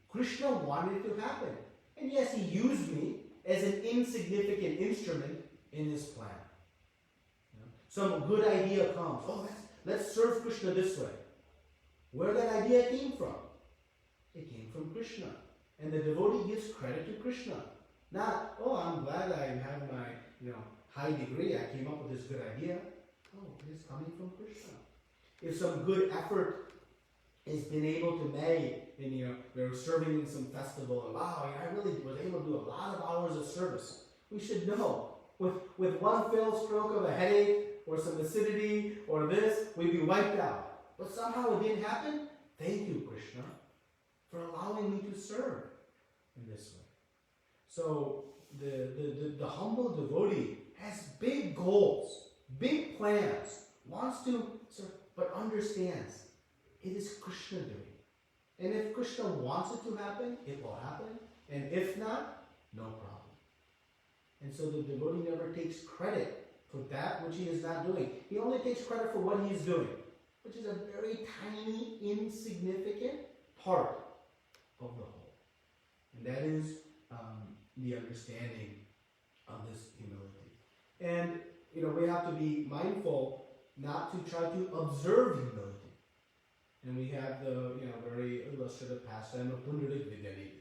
Krishna wanted it to happen. And yes, he used me as an insignificant instrument in his plan. Some good idea comes. Oh, let's serve Krishna this way. Where that idea came from? It came from Krishna. And the devotee gives credit to Krishna. Not, oh, I'm glad I have my high degree. I came up with this good idea. Oh, it is coming from Krishna. If some good effort has been able to make, and we were serving in some festival, and wow, I really was able to do a lot of hours of service. We should know. With one fell stroke of a headache or some acidity or this, we'd be wiped out. But somehow it didn't happen. Thank you, Krishna, for allowing me to serve in this way. So the humble devotee has big goals, big plans, wants to serve, but understands it is Krishna doing. And if Krishna wants it to happen, it will happen. And if not, no problem. And so the devotee never takes credit for that which he is not doing. He only takes credit for what he is doing, which is a very tiny, insignificant part of the whole. And that is the understanding of this humility. And, we have to be mindful not to try to observe humility. And we have the, very illustrative pastime of Pundarik Vidyanidhi.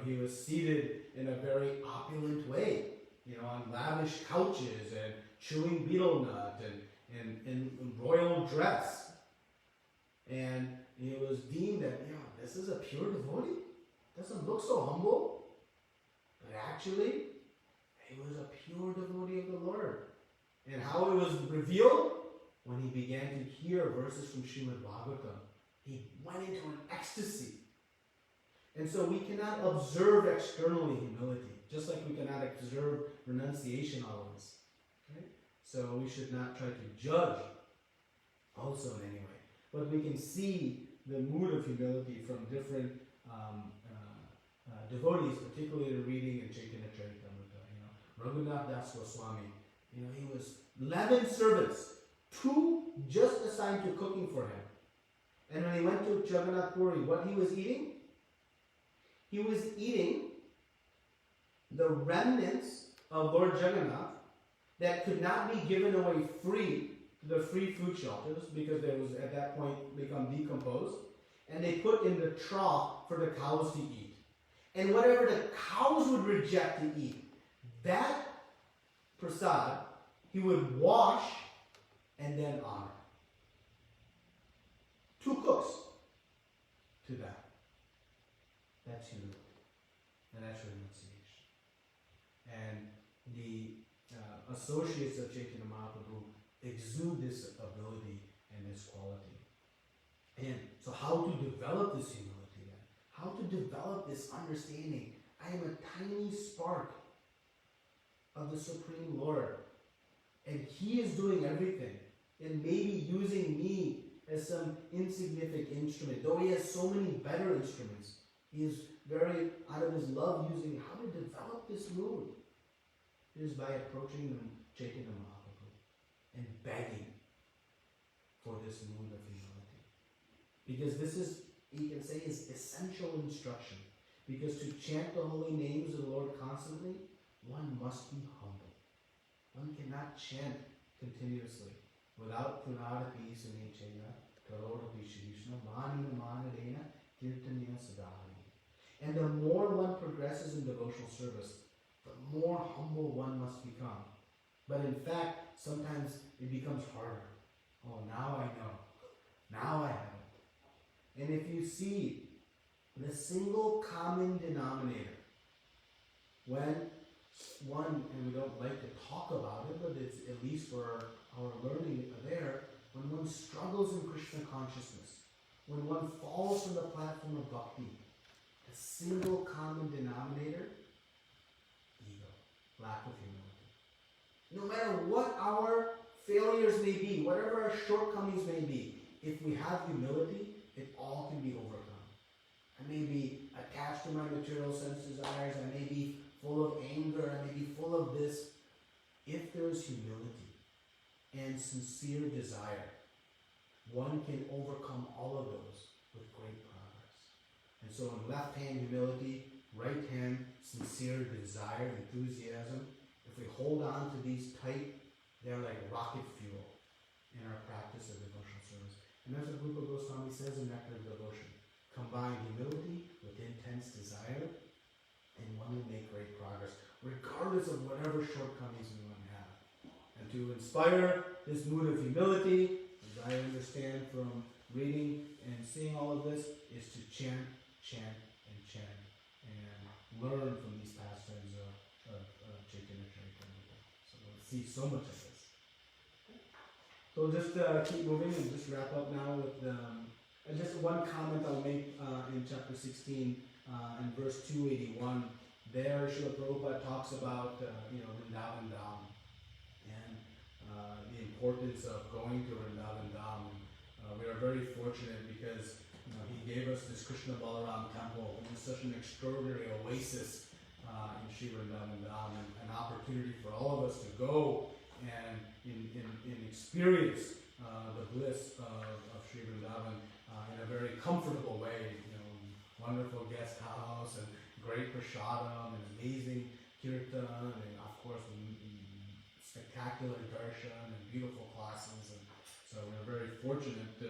He was seated in a very opulent way, on lavish couches and chewing betel nut and in royal dress. And it was deemed that, this is a pure devotee. Doesn't look so humble. But actually, he was a pure devotee of the Lord. And how it was revealed? When he began to hear verses from Srimad Bhagavatam, he went into an ecstasy. And so we cannot observe externally humility, just like we cannot observe renunciation always. Okay? So we should not try to judge also in any way. But we can see the mood of humility from different devotees, particularly the reading in Chaitanya Caritamrita. Raghunath Das Goswami, he was 11 servants, 2 just assigned to cooking for him. And when he went to Jagannath Puri, what he was eating? He was eating the remnants of Lord Jagannath that could not be given away free to the free food shelters because they was at that point become decomposed. And they put in the trough for the cows to eat. And whatever the cows would reject to eat, that prasad he would wash and then honor. 2 cooks to that. That's humility. And that's renunciation. And the associates of Chaitanya Mahaprabhu exude this ability and this quality. And so how to develop this humility then? How to develop this understanding? I am a tiny spark of the Supreme Lord. And He is doing everything. And maybe using me as some insignificant instrument. Though He has so many better instruments. He is very, out of His love, using how to develop this mood. It is by approaching Chaitanya Mahaprabhu and begging for this mood of humility. Because this is, you can say, is essential instruction. Because to chant the holy names of the Lord constantly, one must be humble. One cannot chant continuously without Punarapi Sunechena, Karorapi Shishna, Manina Manadena, Kirtanya Sadhani. And the more one progresses in devotional service, the more humble one must become. But in fact, sometimes it becomes harder. Oh, now I know. Now I have it. And if you see the single common denominator, when one, and we don't like to talk about it, but it's at least for our learning there, when one struggles in Krishna consciousness, when one falls from the platform of bhakti, the single common denominator, ego, lack of humility. No matter what our failures may be, whatever our shortcomings may be, if we have humility, it all can be overcome. I may be attached to my material sense desires, I may be full of anger, I may be full of this. If there is humility and sincere desire, one can overcome all of those with great progress. And so in left hand humility, right hand sincere desire, enthusiasm, if we hold on to these tight, they're like rocket fuel in our practice of devotional service. And that's what Rupa Goswami says in Nectar of Devotion. Combine humility with intense desire, and one will make great progress, regardless of whatever shortcomings we might have. And to inspire this mood of humility, as I understand from reading and seeing all of this, is to chant, chant, and chant, and learn from these pastimes of of Chaitanya Caritamrita. So we'll see so much of this. So we'll just keep moving and just wrap up now with just one comment I'll make in chapter 16 in verse 281. There, Srila Prabhupada talks about Vrindavan Dham and the importance of going to Vrindavan Dham. We are very fortunate because he gave us this Krishna Balaram temple. It was such an extraordinary oasis in Sri Vrindavan Dham, and an opportunity for all of us to go and in experience the bliss of Sri Vrindavan in a very comfortable way. Wonderful guest house and great prasadam and amazing kirtan and of course spectacular darshan and beautiful classes. And so we're very fortunate to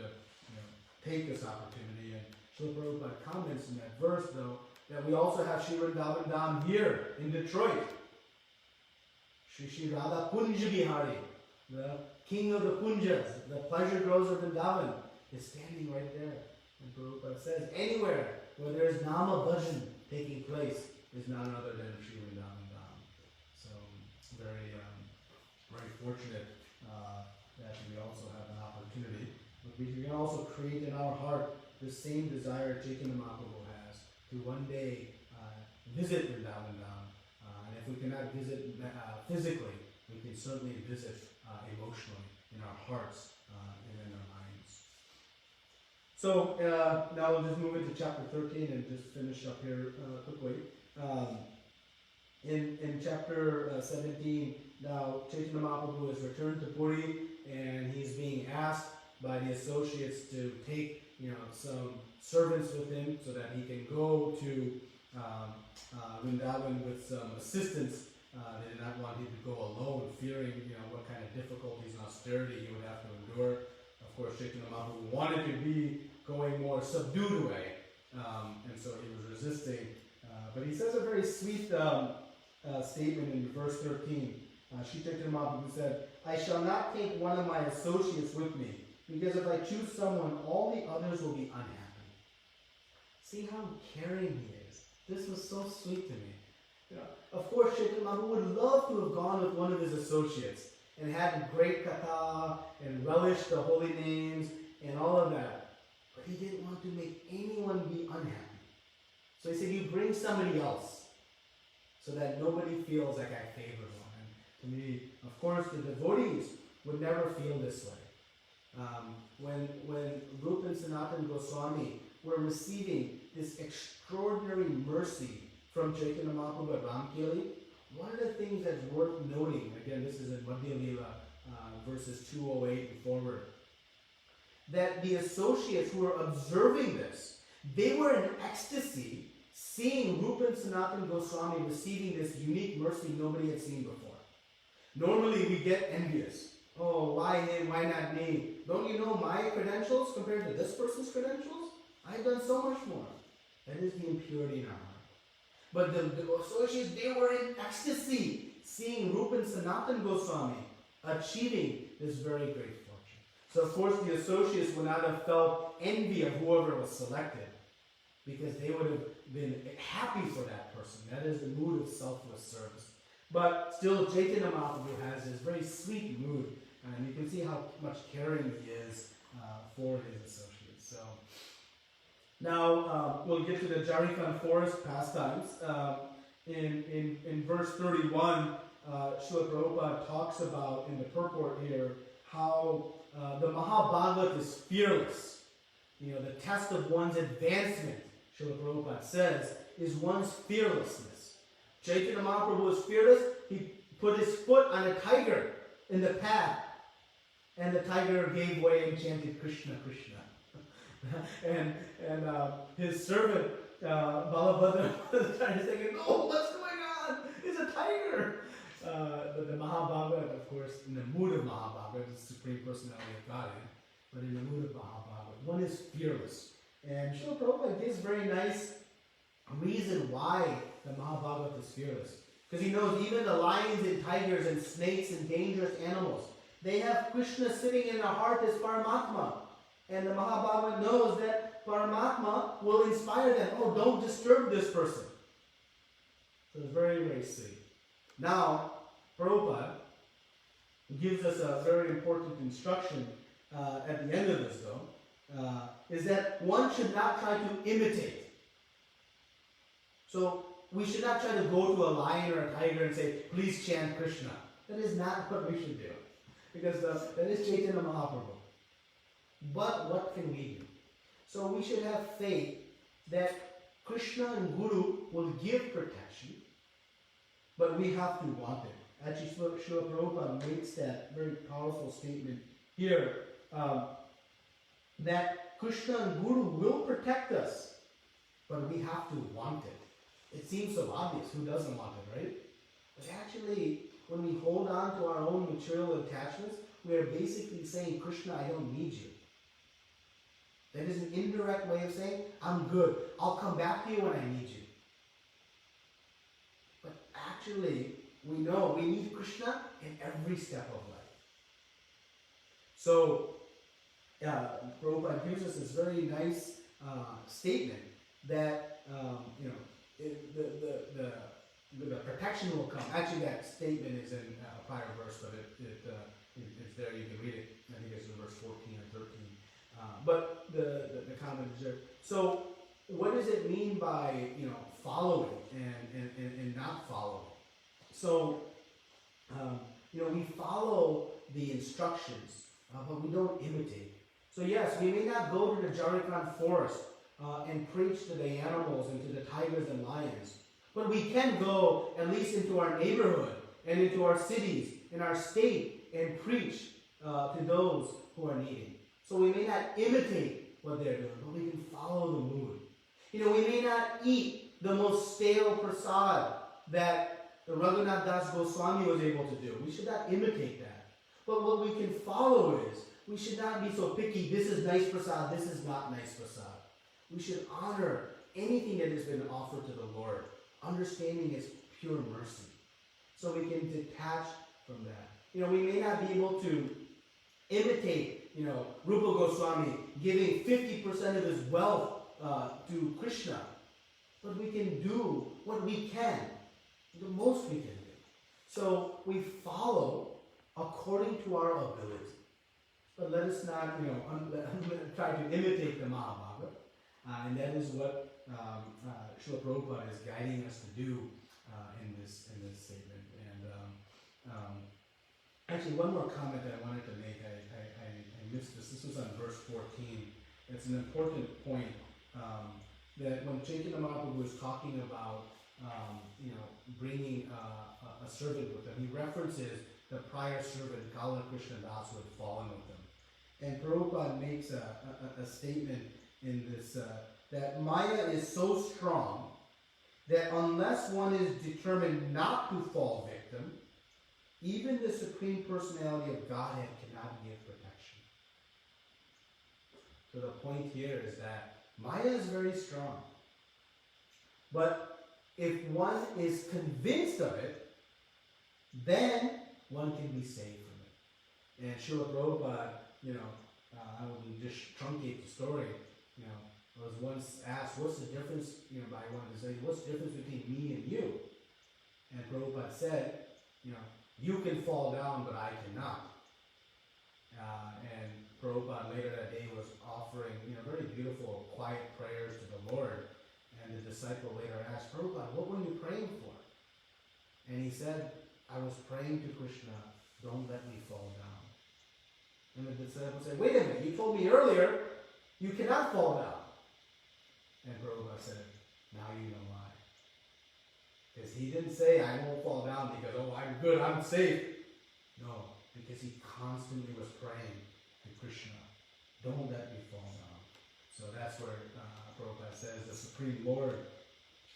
take this opportunity. And Srila Prabhupada comments in that verse though that we also have Sri Vrindavan Dham here in Detroit. Shri Radha Kunja Bihari, the king of the Kunjas, the pleasure groves of Vrindavan, is standing right there. And Prabhupada says, anywhere where there is Nama Bhajan taking place is none other than Sri Vrindavan Dham. So very, very fortunate that we also have an opportunity. But we can also create in our heart the same desire Chaitanya Mahaprabhu has to one day visit Vrindavan Dham. And if we cannot visit physically, we can certainly visit emotionally in our hearts and in our minds. So now we'll just move into chapter 13 and just finish up here quickly. In chapter 17, now Chaitanya Mahaprabhu has returned to Puri and he's being asked by the associates to take some servants with him so that he can go to Vrindavan with some assistance. They did not want him to go alone, fearing what kind of difficulties and austerity he would have to endure. Of course, Chaitanya Mahaprabhu wanted to be going more subdued way, and so he was resisting. But he says a very sweet statement in verse 13. Sri Chaitanya Mahaprabhu said, "I shall not take one of my associates with me, because if I choose someone, all the others will be unhappy." See how caring he is. This was so sweet to me. Of course, Chaitanya Mahaprabhu would love to have gone with one of his associates and had great katha and relished the holy names and all of that. But he didn't want to make anyone be unhappy. So he said, you bring somebody else so that nobody feels like I favored one. And to me, of course, the devotees would never feel this way. When Rupa and Sanatana Goswami were receiving this extraordinary mercy from Chaitanya Mahaprabhu at Ramkeli, one of the things that's worth noting, again, this is in Madhya Leela, verses 208 and forward, that the associates who were observing this, they were in ecstasy seeing Rupa and Sanatana Goswami receiving this unique mercy nobody had seen before. Normally we get envious. Oh, why him? Why not me? Don't you know my credentials compared to this person's credentials? I've done so much more. That is the impurity in our heart. But the associates, they were in ecstasy seeing Rupa and Sanatana Goswami achieving this very great fortune. So of course the associates would not have felt envy of whoever was selected, because they would have been happy for that person. That is the mood of selfless service. But still, Chaitanya Mahaprabhu has this very sweet mood, and you can see how much caring he is for his associates. So now we'll get to the Jarikand forest pastimes. In verse 31, Srila Prabhupada talks about in the purport here how the Mahabhagavad is fearless. The test of one's advancement, Srila Prabhupada says, is one's fearlessness. Chaitanya Mahaprabhu was fearless. He put his foot on a tiger in the path, and the tiger gave way and chanted Krishna, Krishna. and his servant Balabhadra was trying to say, "Oh, what's going on? It's a tiger." But the Mahabhagavad, of course, in the mood of Mahabhagavad, the Supreme Personality of Godhead, but in the mood of Mahabhagavad, one is fearless. And Srila Prabhupada gives very nice reason why the Mahabhagavad is fearless. Because he knows even the lions and tigers and snakes and dangerous animals, they have Krishna sitting in their heart as Paramatma. And the Mahabhagavad knows that Paramatma will inspire them. Oh, don't disturb this person. So it's very, very sweet. Now, Prabhupada gives us a very important instruction at the end of this, though, is that one should not try to imitate. So, we should not try to go to a lion or a tiger and say, please chant Krishna. That is not what we should do. Because that is Chaitanya Mahaprabhu. But what can we do? So we should have faith that Krishna and Guru will give protection, but we have to want it. Actually, Srila Prabhupada makes that very powerful statement here, that Krishna and Guru will protect us, but we have to want it. It seems so obvious. Who doesn't want it, right? But actually, when we hold on to our own material attachments, we are basically saying, Krishna, I don't need you. That is an indirect way of saying, I'm good. I'll come back to you when I need you. But actually, we know we need Krishna in every step of life. So, Prabhupada gives us this very nice statement that, the protection will come. Actually, that statement is in a prior verse, but it's there. You can read it. I think it's in verse 14 or 13. But the comment is there. So, what does it mean by following and not following? So, we follow the instructions, but we don't imitate. So yes, we may not go to the Jharkhand forest and preach to the animals and to the tigers and lions, but we can go at least into our neighborhood and into our cities, in our state, and preach to those who are needing. So we may not imitate what they're doing, but we can follow the mood. We may not eat the most stale prasad that the Raghunath Das Goswami was able to do. We should not imitate that. But what we can follow is, we should not be so picky, this is nice prasad, this is not nice prasad. We should honor anything that has been offered to the Lord, understanding His pure mercy. So we can detach from that. We may not be able to imitate, Rupa Goswami giving 50% of his wealth to Krishna. But we can do what we can, the most we can do. So we follow according to our ability. But let us not, try to imitate the Mahabharata. And that is what Srila Prabhupada is guiding us to do in this statement. And actually, one more comment that I wanted to make. I missed this. This was on verse 14. It's an important point that when Chaitanya Mahaprabhu was talking about, bringing a servant with him, he references the prior servant, Kala Krishna Das, who had fallen with him. And Prabhupada makes a statement in this, that Maya is so strong that unless one is determined not to fall victim, even the Supreme Personality of Godhead cannot give protection. So the point here is that Maya is very strong. But if one is convinced of it, then one can be saved from it. And Srila Prabhupada, I will just truncate the story. I was once asked, what's the difference, by one to say, what's the difference between me and you? And Prabhupada said, you can fall down, but I cannot. And Prabhupada later that day was offering, very beautiful, quiet prayers to the Lord. And the disciple later asked, Prabhupada, what were you praying for? And he said, I was praying to Krishna, don't let me fall down. And the disciple said, wait a minute, you told me earlier you cannot fall down. And Prabhupada said, now you know why. Because he didn't say, I won't fall down because, I'm good, I'm safe. No, because he constantly was praying to Krishna, don't let me fall down. So that's where Prabhupada says the Supreme Lord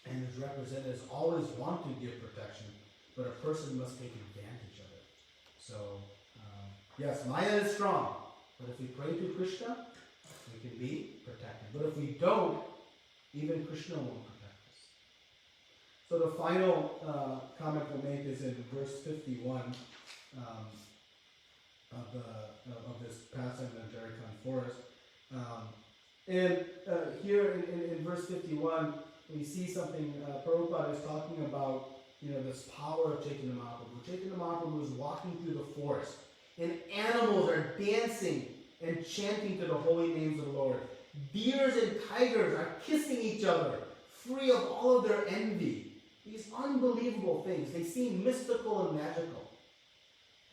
and his representatives always want to give protection, but a person must take advantage of it. So, yes, Maya is strong, but if we pray to Krishna, we can be protected. But if we don't, even Krishna won't protect us. So the final comment we'll make is in verse 51 of this passage in the Jharkhand forest. And here in verse 51, we see something, Prabhupada is talking about, this power of Chaitanya Mahaprabhu. Chaitanya Mahaprabhu is walking through the forest, and animals are dancing and chanting to the holy names of the Lord. Deers and tigers are kissing each other, free of all of their envy. These unbelievable things. They seem mystical and magical.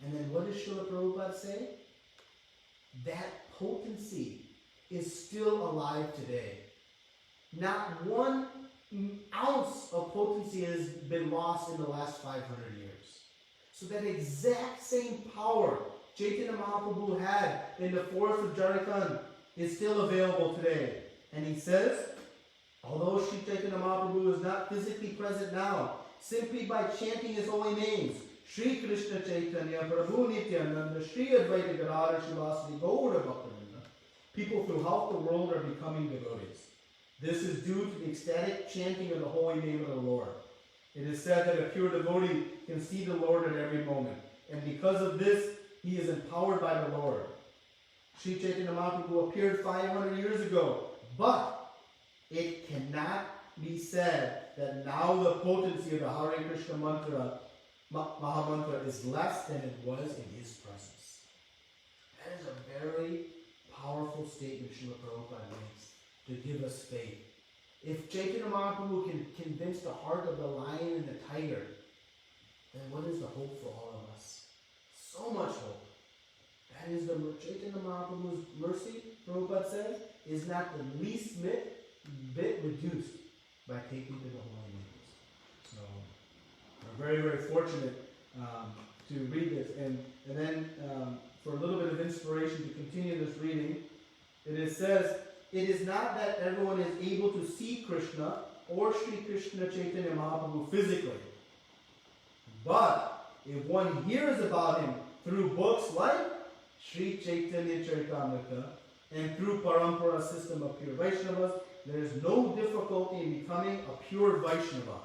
And then what does Srila Prabhupada say? That potency is still alive today. Not 1 ounce of potency has been lost in the last 500 years. So that exact same power Chaitanya Mahaprabhu had in the forest of Jharkhand is still available today. And he says, although Sri Chaitanya Mahaprabhu is not physically present now, simply by chanting his holy names, Sri Krishna Chaitanya, Prabhu Nityananda, Sri Advaita Gadadhar Srivasadi Gaura Bhaktivinoda, people throughout the world are becoming devotees. This is due to the ecstatic chanting of the holy name of the Lord. It is said that a pure devotee can see the Lord at every moment. And because of this, he is empowered by the Lord. Sri Chaitanya Mahaprabhu appeared 500 years ago, but it cannot be said that now the potency of the Hare Krishna mantra, Mahamantra, is less than it was in his presence. That is a very powerful statement Srila Prabhupada makes to give us faith. If Chaitanya Mahaprabhu can convince the heart of the lion and the tiger, then what is the hope for all of us? So much hope. That is the Chaitanya Mahaprabhu's mercy, Prabhupada says, is not the least bit reduced by taking to the holy names. So we're very, very fortunate to read this. And then for a little bit of inspiration to continue this reading, it says, it is not that everyone is able to see Krishna or Sri Krishna Chaitanya Mahaprabhu physically. But if one hears about him through books like Sri Chaitanya Caritamrita and through Parampara system of pure Vaishnavas, there is no difficulty in becoming a pure Vaishnava,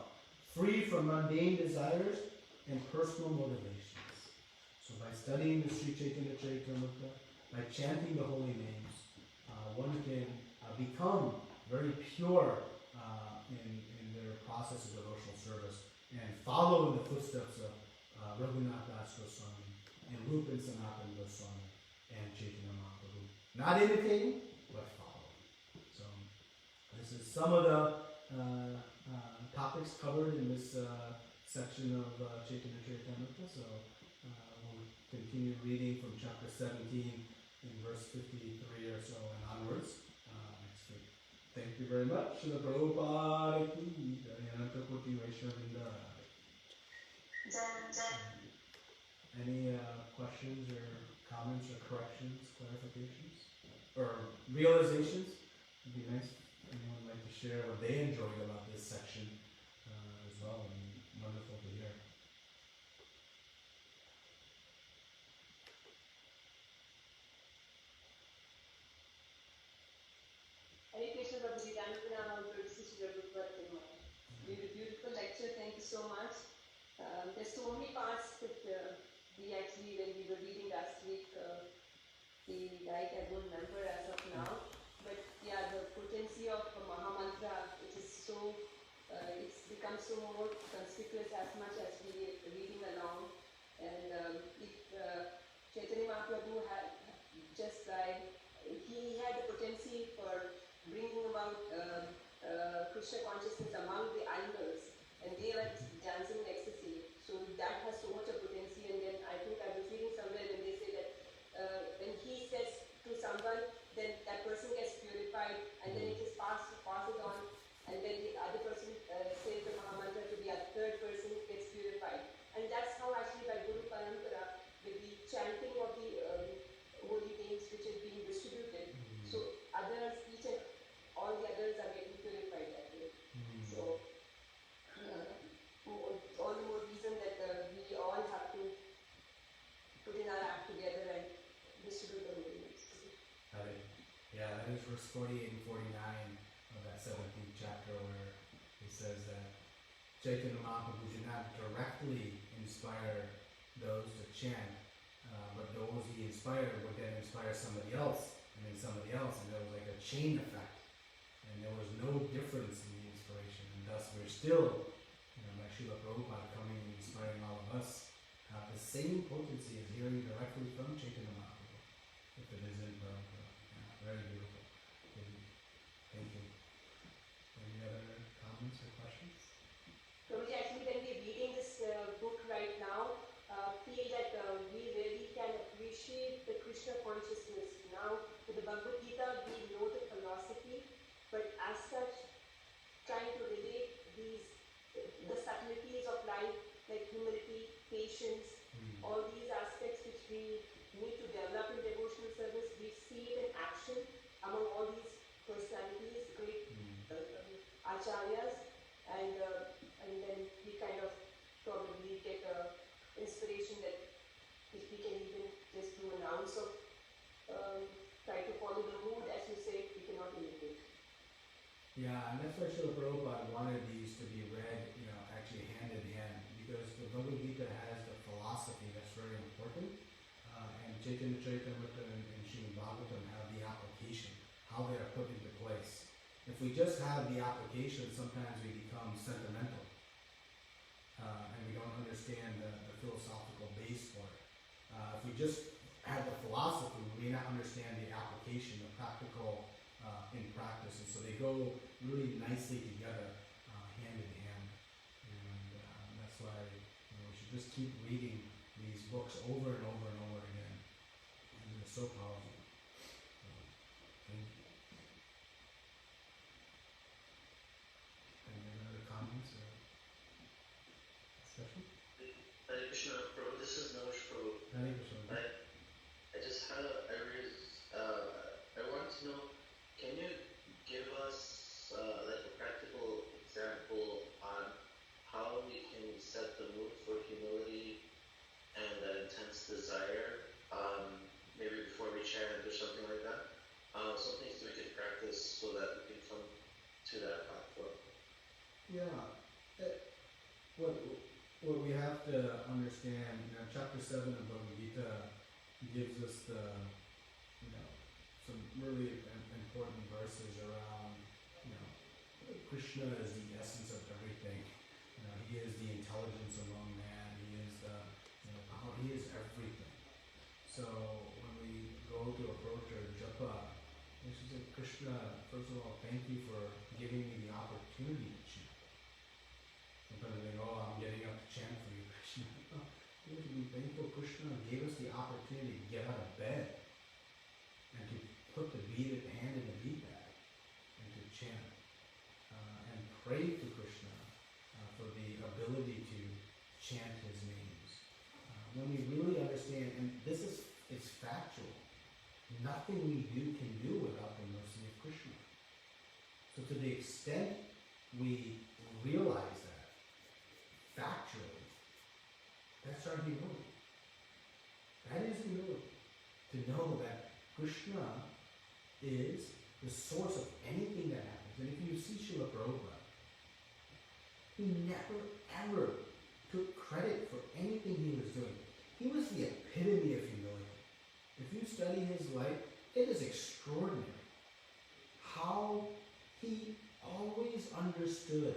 free from mundane desires and personal motivations. So by studying the Sri Chaitanya Caritamrita, by chanting the holy names, one can become very pure in their process of devotional service and follow in the footsteps of Raghunath Das Goswami and Rupa and Sanatana Goswami and Chaitanya Mahaprabhu. Not imitating, but following. So this is some of the topics covered in this section of Chaitanya Caritamrita. So we'll continue reading from chapter 17 in verse 53 or so and onwards next week. Thank you very much. Srila Prabhupada ki jai, Ananta Koti Vaishnavrinda. Any questions or comments or corrections, clarifications, or realizations? It'd be nice if anyone would like to share what they enjoyed about this section as well. Wonderful to hear. Hare Krishna Prabhuji, beautiful lecture, thank you so much. There's so many parts that we actually, when we were reading last week, I don't remember as of now. But yeah, the potency of Mahamantra, it is so, it's become so more conspicuous as much as we are reading along. And if Chaitanya Mahaprabhu had just like, he had the potency for bringing about Krishna consciousness among the animals, and they were dancing in ecstasy. So that has so much of potency. And then I think I was reading somewhere when they say that when he says to someone, then that person gets purified, and then it is passes on, and then the other person says the Mahamantra to the third person gets purified. And that's how actually by Guru Parampara, with the chanting of the holy names which is being distributed, so others, each and all the others are getting purified that way. So all the more reason that we all have to put in our act together and distribute the holy names. Yeah, that is verse 48 and 49 of that 17th chapter, where it says that Chaitanya Mahaprabhu did not directly inspire those to chant, but those he inspired would then inspire somebody else, and then somebody else, and there was like a chain effect, and there was no difference in the inspiration, and thus we're still, like Srila Prabhupada us have the same potency as hearing directly from Chaitanya Mahaprabhu, if it isn't Prabhupada. Yeah, very beautiful. Thank you. Any other comments or questions? Prabhuji, actually, when we're reading this book right now, feel that we really can appreciate the Krishna consciousness. Now, with the Bhagavad Gita, we know the philosophy, but as such, trying to relate the subtleties of life, like humility, patience, all these aspects which we need to develop in devotional service, we see it in action among all these personalities, great acharyas, and then we kind of probably get inspiration that if we can even just do an ounce of try to follow the mood, as you say, we cannot imitate. Yeah, and that's why Srila Prabhupada wanted these to be read, actually hand in hand, because the Bhagavad Gita has the philosophy that's very important, and Chaitanya Caritamrita and Srimad Bhagavatam have the application, how they are put into place. If we just have the application, sometimes we become sentimental, and we don't understand the philosophical base for it. If we just have the philosophy, we may not understand the application, the practical in practice, and so they go really nicely together, hand in hand. And that's why we should just keep reading these books over and over and over again, and they're so powerful. Thank you. Any other comments or discussion? Hare Krishna, Prabhu. This is Navish Prabhu. Hare Krishna. I just had I want to know, can you give us like a practical example on how we can set the mood for humility and that intense desire, maybe before we chant or something like that? Some things that we can practice so that we can come to that platform. Yeah. What we have to understand, chapter 7 of Bhagavad Gita gives us some really important verses around, Krishna is the essence of everything. He is the intelligence among man. He is the power. He is everything. So when we go to approach our japa, we should say, Krishna, first of all, thank you for giving me the opportunity to chant. Sometimes we think, I'm getting up to chant for you, Krishna. We should be thankful Krishna gave us the opportunity to get out of bed and to put the hand in the bead bag and to chant and pray to Krishna for the ability to chant his names. When we really understand, and this is factual, nothing we do can do without the mercy of Krishna. So to the extent we realize that factually, that's our humility. That is humility. To know that Krishna is the source of anything that happens. And if you see Srila Prabhupada, he never ever took credit for anything he was doing. He was the epitome of humility. If you study his life, it is extraordinary how he always understood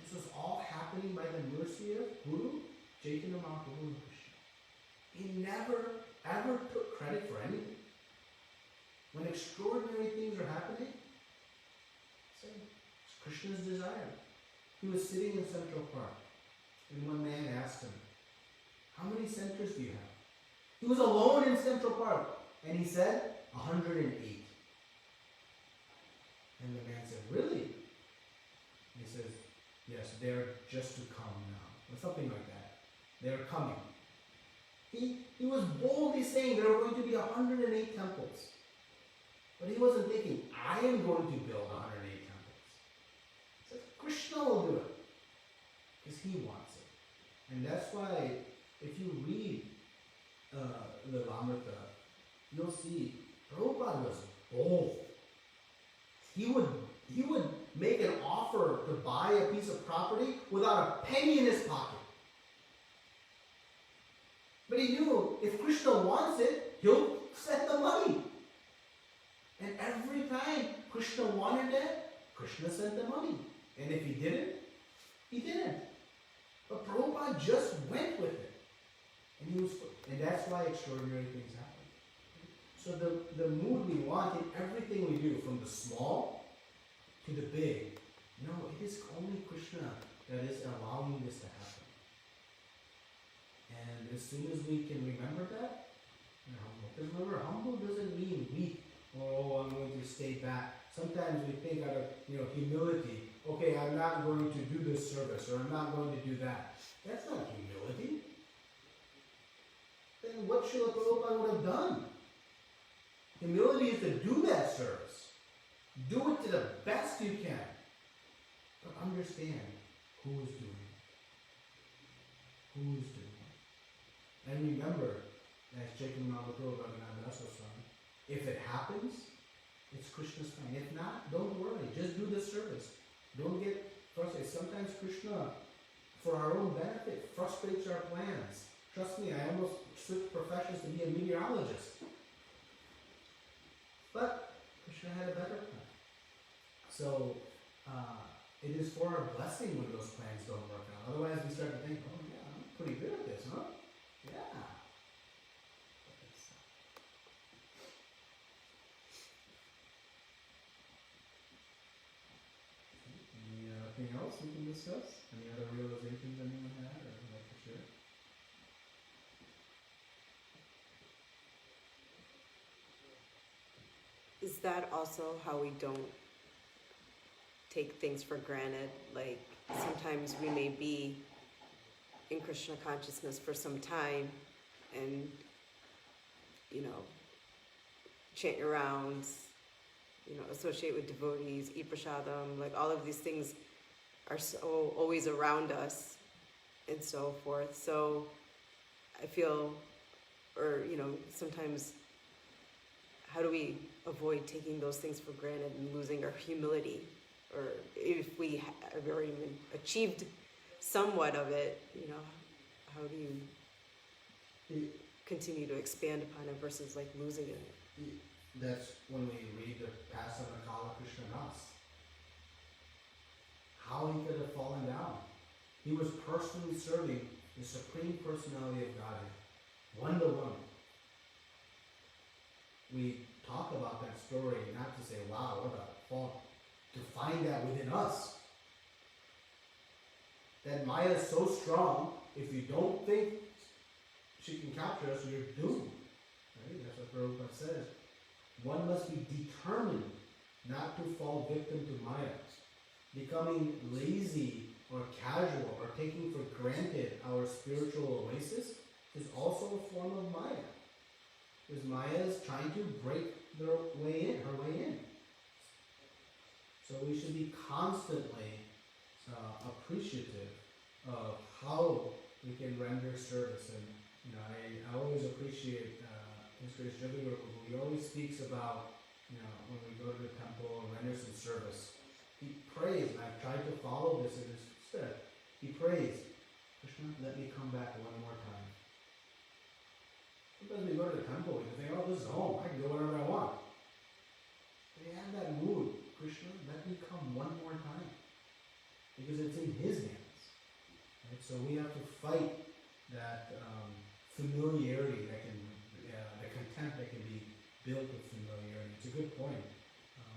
this was all happening by the mercy of Guru Chaitanya Mahaprabhu and Krishna. He never ever took credit for anything. When extraordinary things are happening, it's Krishna's desire. He was sitting in Central Park, and one man asked him, how many centers do you have? He was alone in Central Park, and he said, 108. And the man said, really? He says, yes, they're just to come now, or something like that. They're coming. He was boldly saying there are going to be 108 temples. But he wasn't thinking, I am going to build 108 temples. He said, Krishna will do it. Because he wants it. And that's why, if you read the Lamrita, you'll see Prabhupada was bold. He would make an offer to buy a piece of property without a penny in his pocket. But he knew if Krishna wants it, he'll send the money. And every time Krishna wanted it, Krishna sent the money. And if he didn't, he didn't. But Prabhupada just went with it. And that's why extraordinary things happen. So the mood we want in everything we do, from the small to the big, no, it is only Krishna that is allowing this to happen. And as soon as we can remember that, we're humble. Because remember, humble doesn't mean weak, or oh, I'm going to stay back. Sometimes we think out of humility, okay, I'm not going to do this service, or I'm not going to do that. That's not humility. Then what Srila Prabhupada would have done? Humility is to do that service. Do it to the best you can. But understand who is doing it. Who is doing it. And remember, as Chaitanya Caritamrita Chapter, if it happens, it's Krishna's plan. If not, don't worry. Just do the service. Don't get frustrated. Sometimes Krishna, for our own benefit, frustrates our plans. Trust me, I almost switched professions to be a meteorologist. But Krishna had a better plan. So, it is for our blessing when those plans don't work out. Otherwise, we start to think, oh yeah, I'm pretty good at this, huh? Yeah. Anything else we can discuss? Any other realizations anyone had or would like to share? Is that also how we don't take things for granted? Like, sometimes we may be in Krishna consciousness for some time and, chant your rounds, associate with devotees, eat prasadam, like all of these things are so always around us and so forth. So I feel, sometimes how do we avoid taking those things for granted and losing our humility? Or if we have already achieved somewhat of it, how do you continue to expand upon it versus like losing it? That's when we read the Pasanakala Krishna Das. How he could have fallen down. He was personally serving the Supreme Personality of Godhead, one-to-one. We talk about that story not to say, wow, what a fall, to find that within us. That Maya is so strong, if you don't think she can capture us, you're doomed. Right? That's what Prabhupada says. One must be determined not to fall victim to Maya. Becoming lazy or casual or taking for granted our spiritual oasis is also a form of Maya. Because Maya is trying to break her way in. So we should be constantly appreciative of how we can render service. And I always appreciate His Grace Javi Guru, who he always speaks about when we go to the temple and render some service. He prays, and I've tried to follow this in his stead. He prays, Krishna, let me come back one more time. Sometimes we go to the temple, we can think, oh, this is home, I can go wherever I want. But you have that mood, Krishna, let me come one more time. Because it's in his hands. Right? So we have to fight that familiarity that can, the contempt that can be built with familiarity. It's a good point.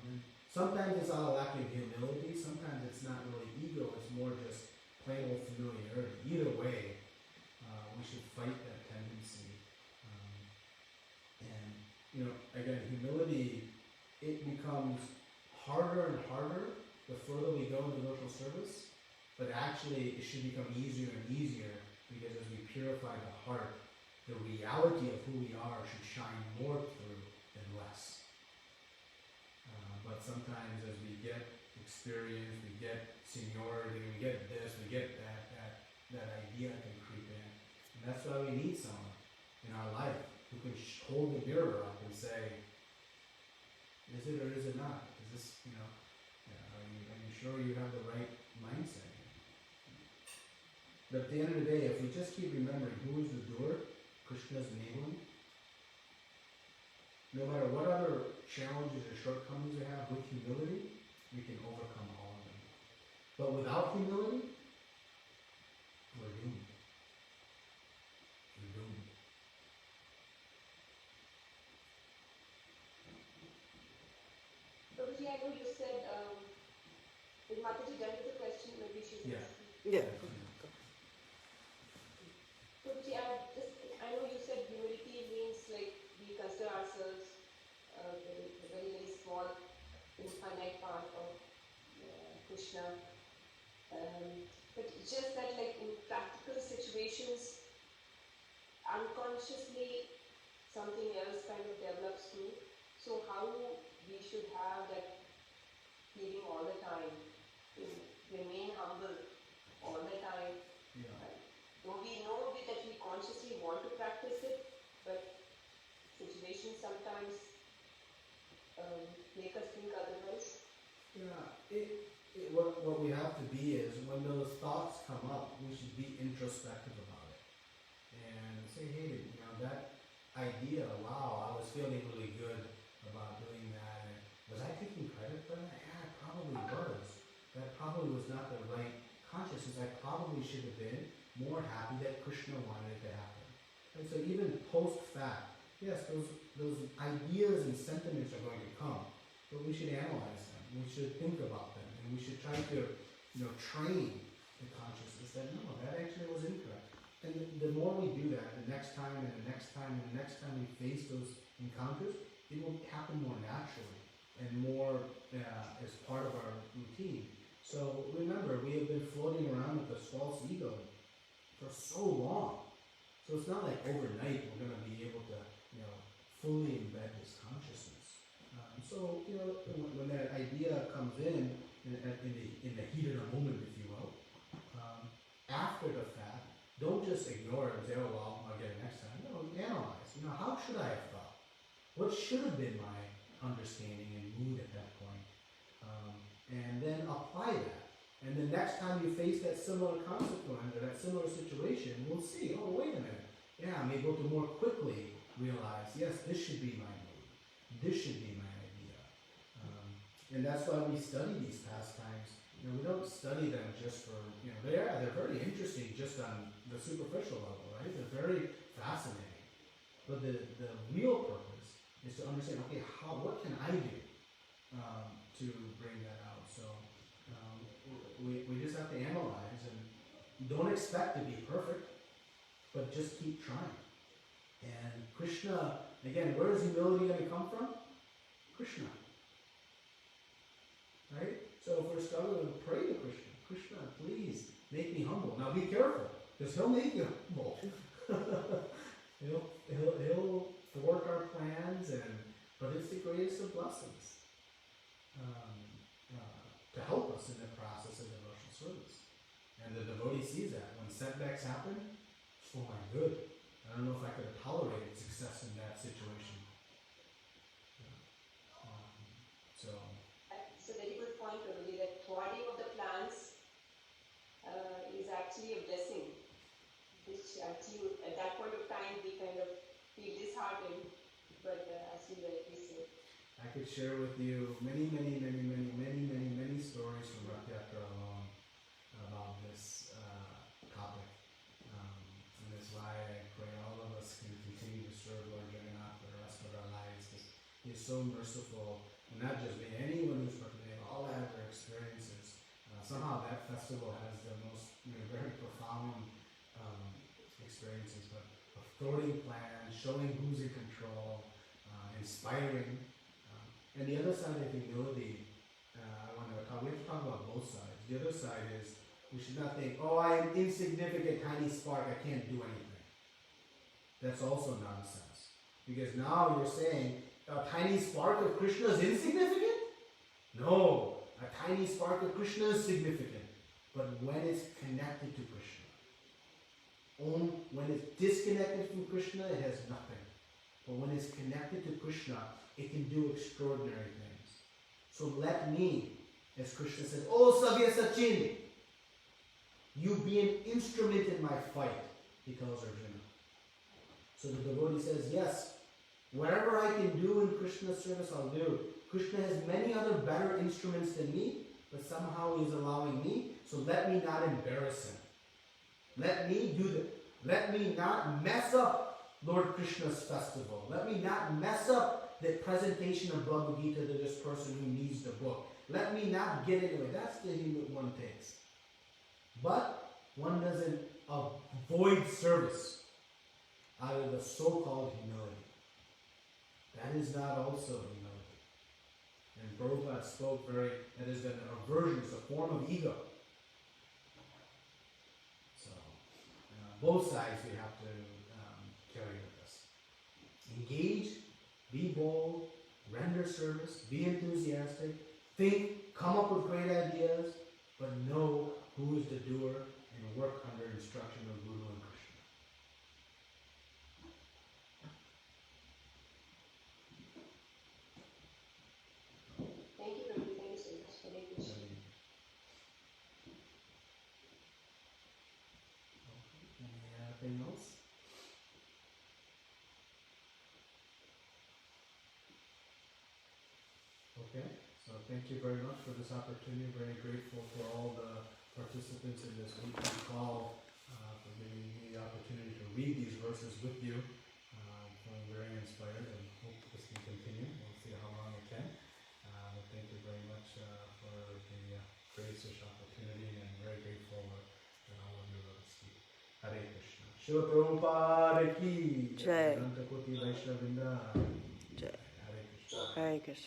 And sometimes it's out of lack of humility, sometimes it's not really ego, it's more just plain old familiarity. Either way, we should fight that tendency. Again, humility, it becomes harder and harder the further we go in devotional service, but actually it should become easier and easier because as we purify the heart, the reality of who we are should shine more through than less. But sometimes as we get experience, we get seniority, we get this, we get that idea can creep in. And that's why we need someone in our life who can hold the mirror up and say, is it or is it not? Is this, are you sure you have the right mindset? But at the end of the day, if we just keep remembering who is the doer, Krishna's enabling, no matter what other challenges or shortcomings we have, with humility, we can overcome all of them. But without humility, we're know you said, is Mataji done with the question? Maybe she's Yeah. Yeah. So, I know you said humility means like we consider ourselves the very, very small, infinite part of Krishna. But it's just that, like in practical situations, unconsciously something else kind of develops too. So, how we should have that feeling all the time, to remain humble all the time. Yeah. Though we know that we consciously want to practice it, but situations sometimes make us think otherwise. Yeah. What we have to be is when those thoughts come up, we should be introspective about it and say, hey, that idea, wow, I was feeling really good about doing that. And was I taking credit for that? Yeah, I probably was. That probably was not the right consciousness. I probably should have been more happy that Krishna wanted it to happen. And so even post-fact, yes, those ideas and sentiments are going to come, but we should analyze them. We should think about them, and we should try to, train the consciousness that no, that actually was incorrect. And the more we do that, the next time and the next time and the next time we face those encounters, it will happen more naturally and more as part of our routine. So remember, we have been floating around with this false ego for so long. So it's not like overnight we're going to be able to, fully embed this consciousness. So when that idea comes in the heat of the moment, if you will, after the fact, don't just ignore it and say, oh well, I'll get it next time. No, analyze. How should I have thought? What should have been my understanding and mood at that point? And then apply that. And the next time you face that similar consequence or that similar situation, we'll see, oh, wait a minute. Yeah, I'm able to more quickly realize, yes, this should be my mood. This should be my idea. And that's why we study these pastimes. We don't study them just for, they're very interesting just on the superficial level, right? They're very fascinating. But the real purpose is to understand, okay, what can I do to bring that out? So, we just have to analyze and don't expect to be perfect, but just keep trying. And Krishna, again, where is humility going to come from? Krishna. Right? So if we're struggling, pray to Krishna. Krishna, please make me humble. Now be careful, because he'll make you humble. he'll thwart our plans, but it's the greatest of blessings. To help us in the process of devotional service. And the devotee sees that. When setbacks happen, it's for my good. I don't know if I could have tolerated success in that situation. It's a very good point, Prabhuji, that thwarting of the plans is actually a blessing. Which actually, at that point of time, we kind of feel disheartened, but as you rightly said. I could share with you many stories from Rath Yatra alone about this topic. And that's why I pray all of us can continue to serve Lord Jagannath for the rest of our lives, because He is so merciful, and not just me, anyone who's participated, all have their experiences. Somehow that festival has the most very profound experiences, but thwarting plans, showing who's in control, inspiring. And the other side of humility, we have to talk about both sides. The other side is, we should not think, oh, I am insignificant, tiny spark, I can't do anything. That's also nonsense. Because now you're saying, a tiny spark of Krishna is insignificant? No, a tiny spark of Krishna is significant. But when it's connected to Krishna. When it's disconnected from Krishna, it has nothing. But when it's connected to Krishna, it can do extraordinary things. So let me, as Krishna says, oh Savya Sachin, you be an instrument in my fight, he tells Arjuna. So the devotee says, yes, whatever I can do in Krishna's service, I'll do. Krishna has many other better instruments than me, but somehow he's allowing me, so let me not embarrass him. Let me not mess up Lord Krishna's festival. Let me not mess up the presentation of Bhagavad Gita to this person who needs the book. Let me not get into it. That's the thing that one takes. But one doesn't avoid service out of the so-called humility. That is not also humility. And Prabhupada spoke that is an aversion, it's a form of ego. So, both sides we have to carry with us. Engage, be bold, render service, be enthusiastic, think, come up with great ideas, but know who is the doer and work under instruction of Guru and Krishna. Thank you, Prabhu. Thank you so much. Hare Krishna. Anything else? Okay, so thank you very much for this opportunity. Very grateful for all the participants in this weekly call, for giving me the opportunity to read these verses with you. I'm feeling very inspired and hope this can continue. We'll see how long it can. But thank you very much for the gracious opportunity, and very grateful that all of you will speak. Hare Krishna. Shila Prabhupada ki Jai. Adanta Koti Vaishnava Vrinda. Jai. Hare Krishna. Hare Krishna.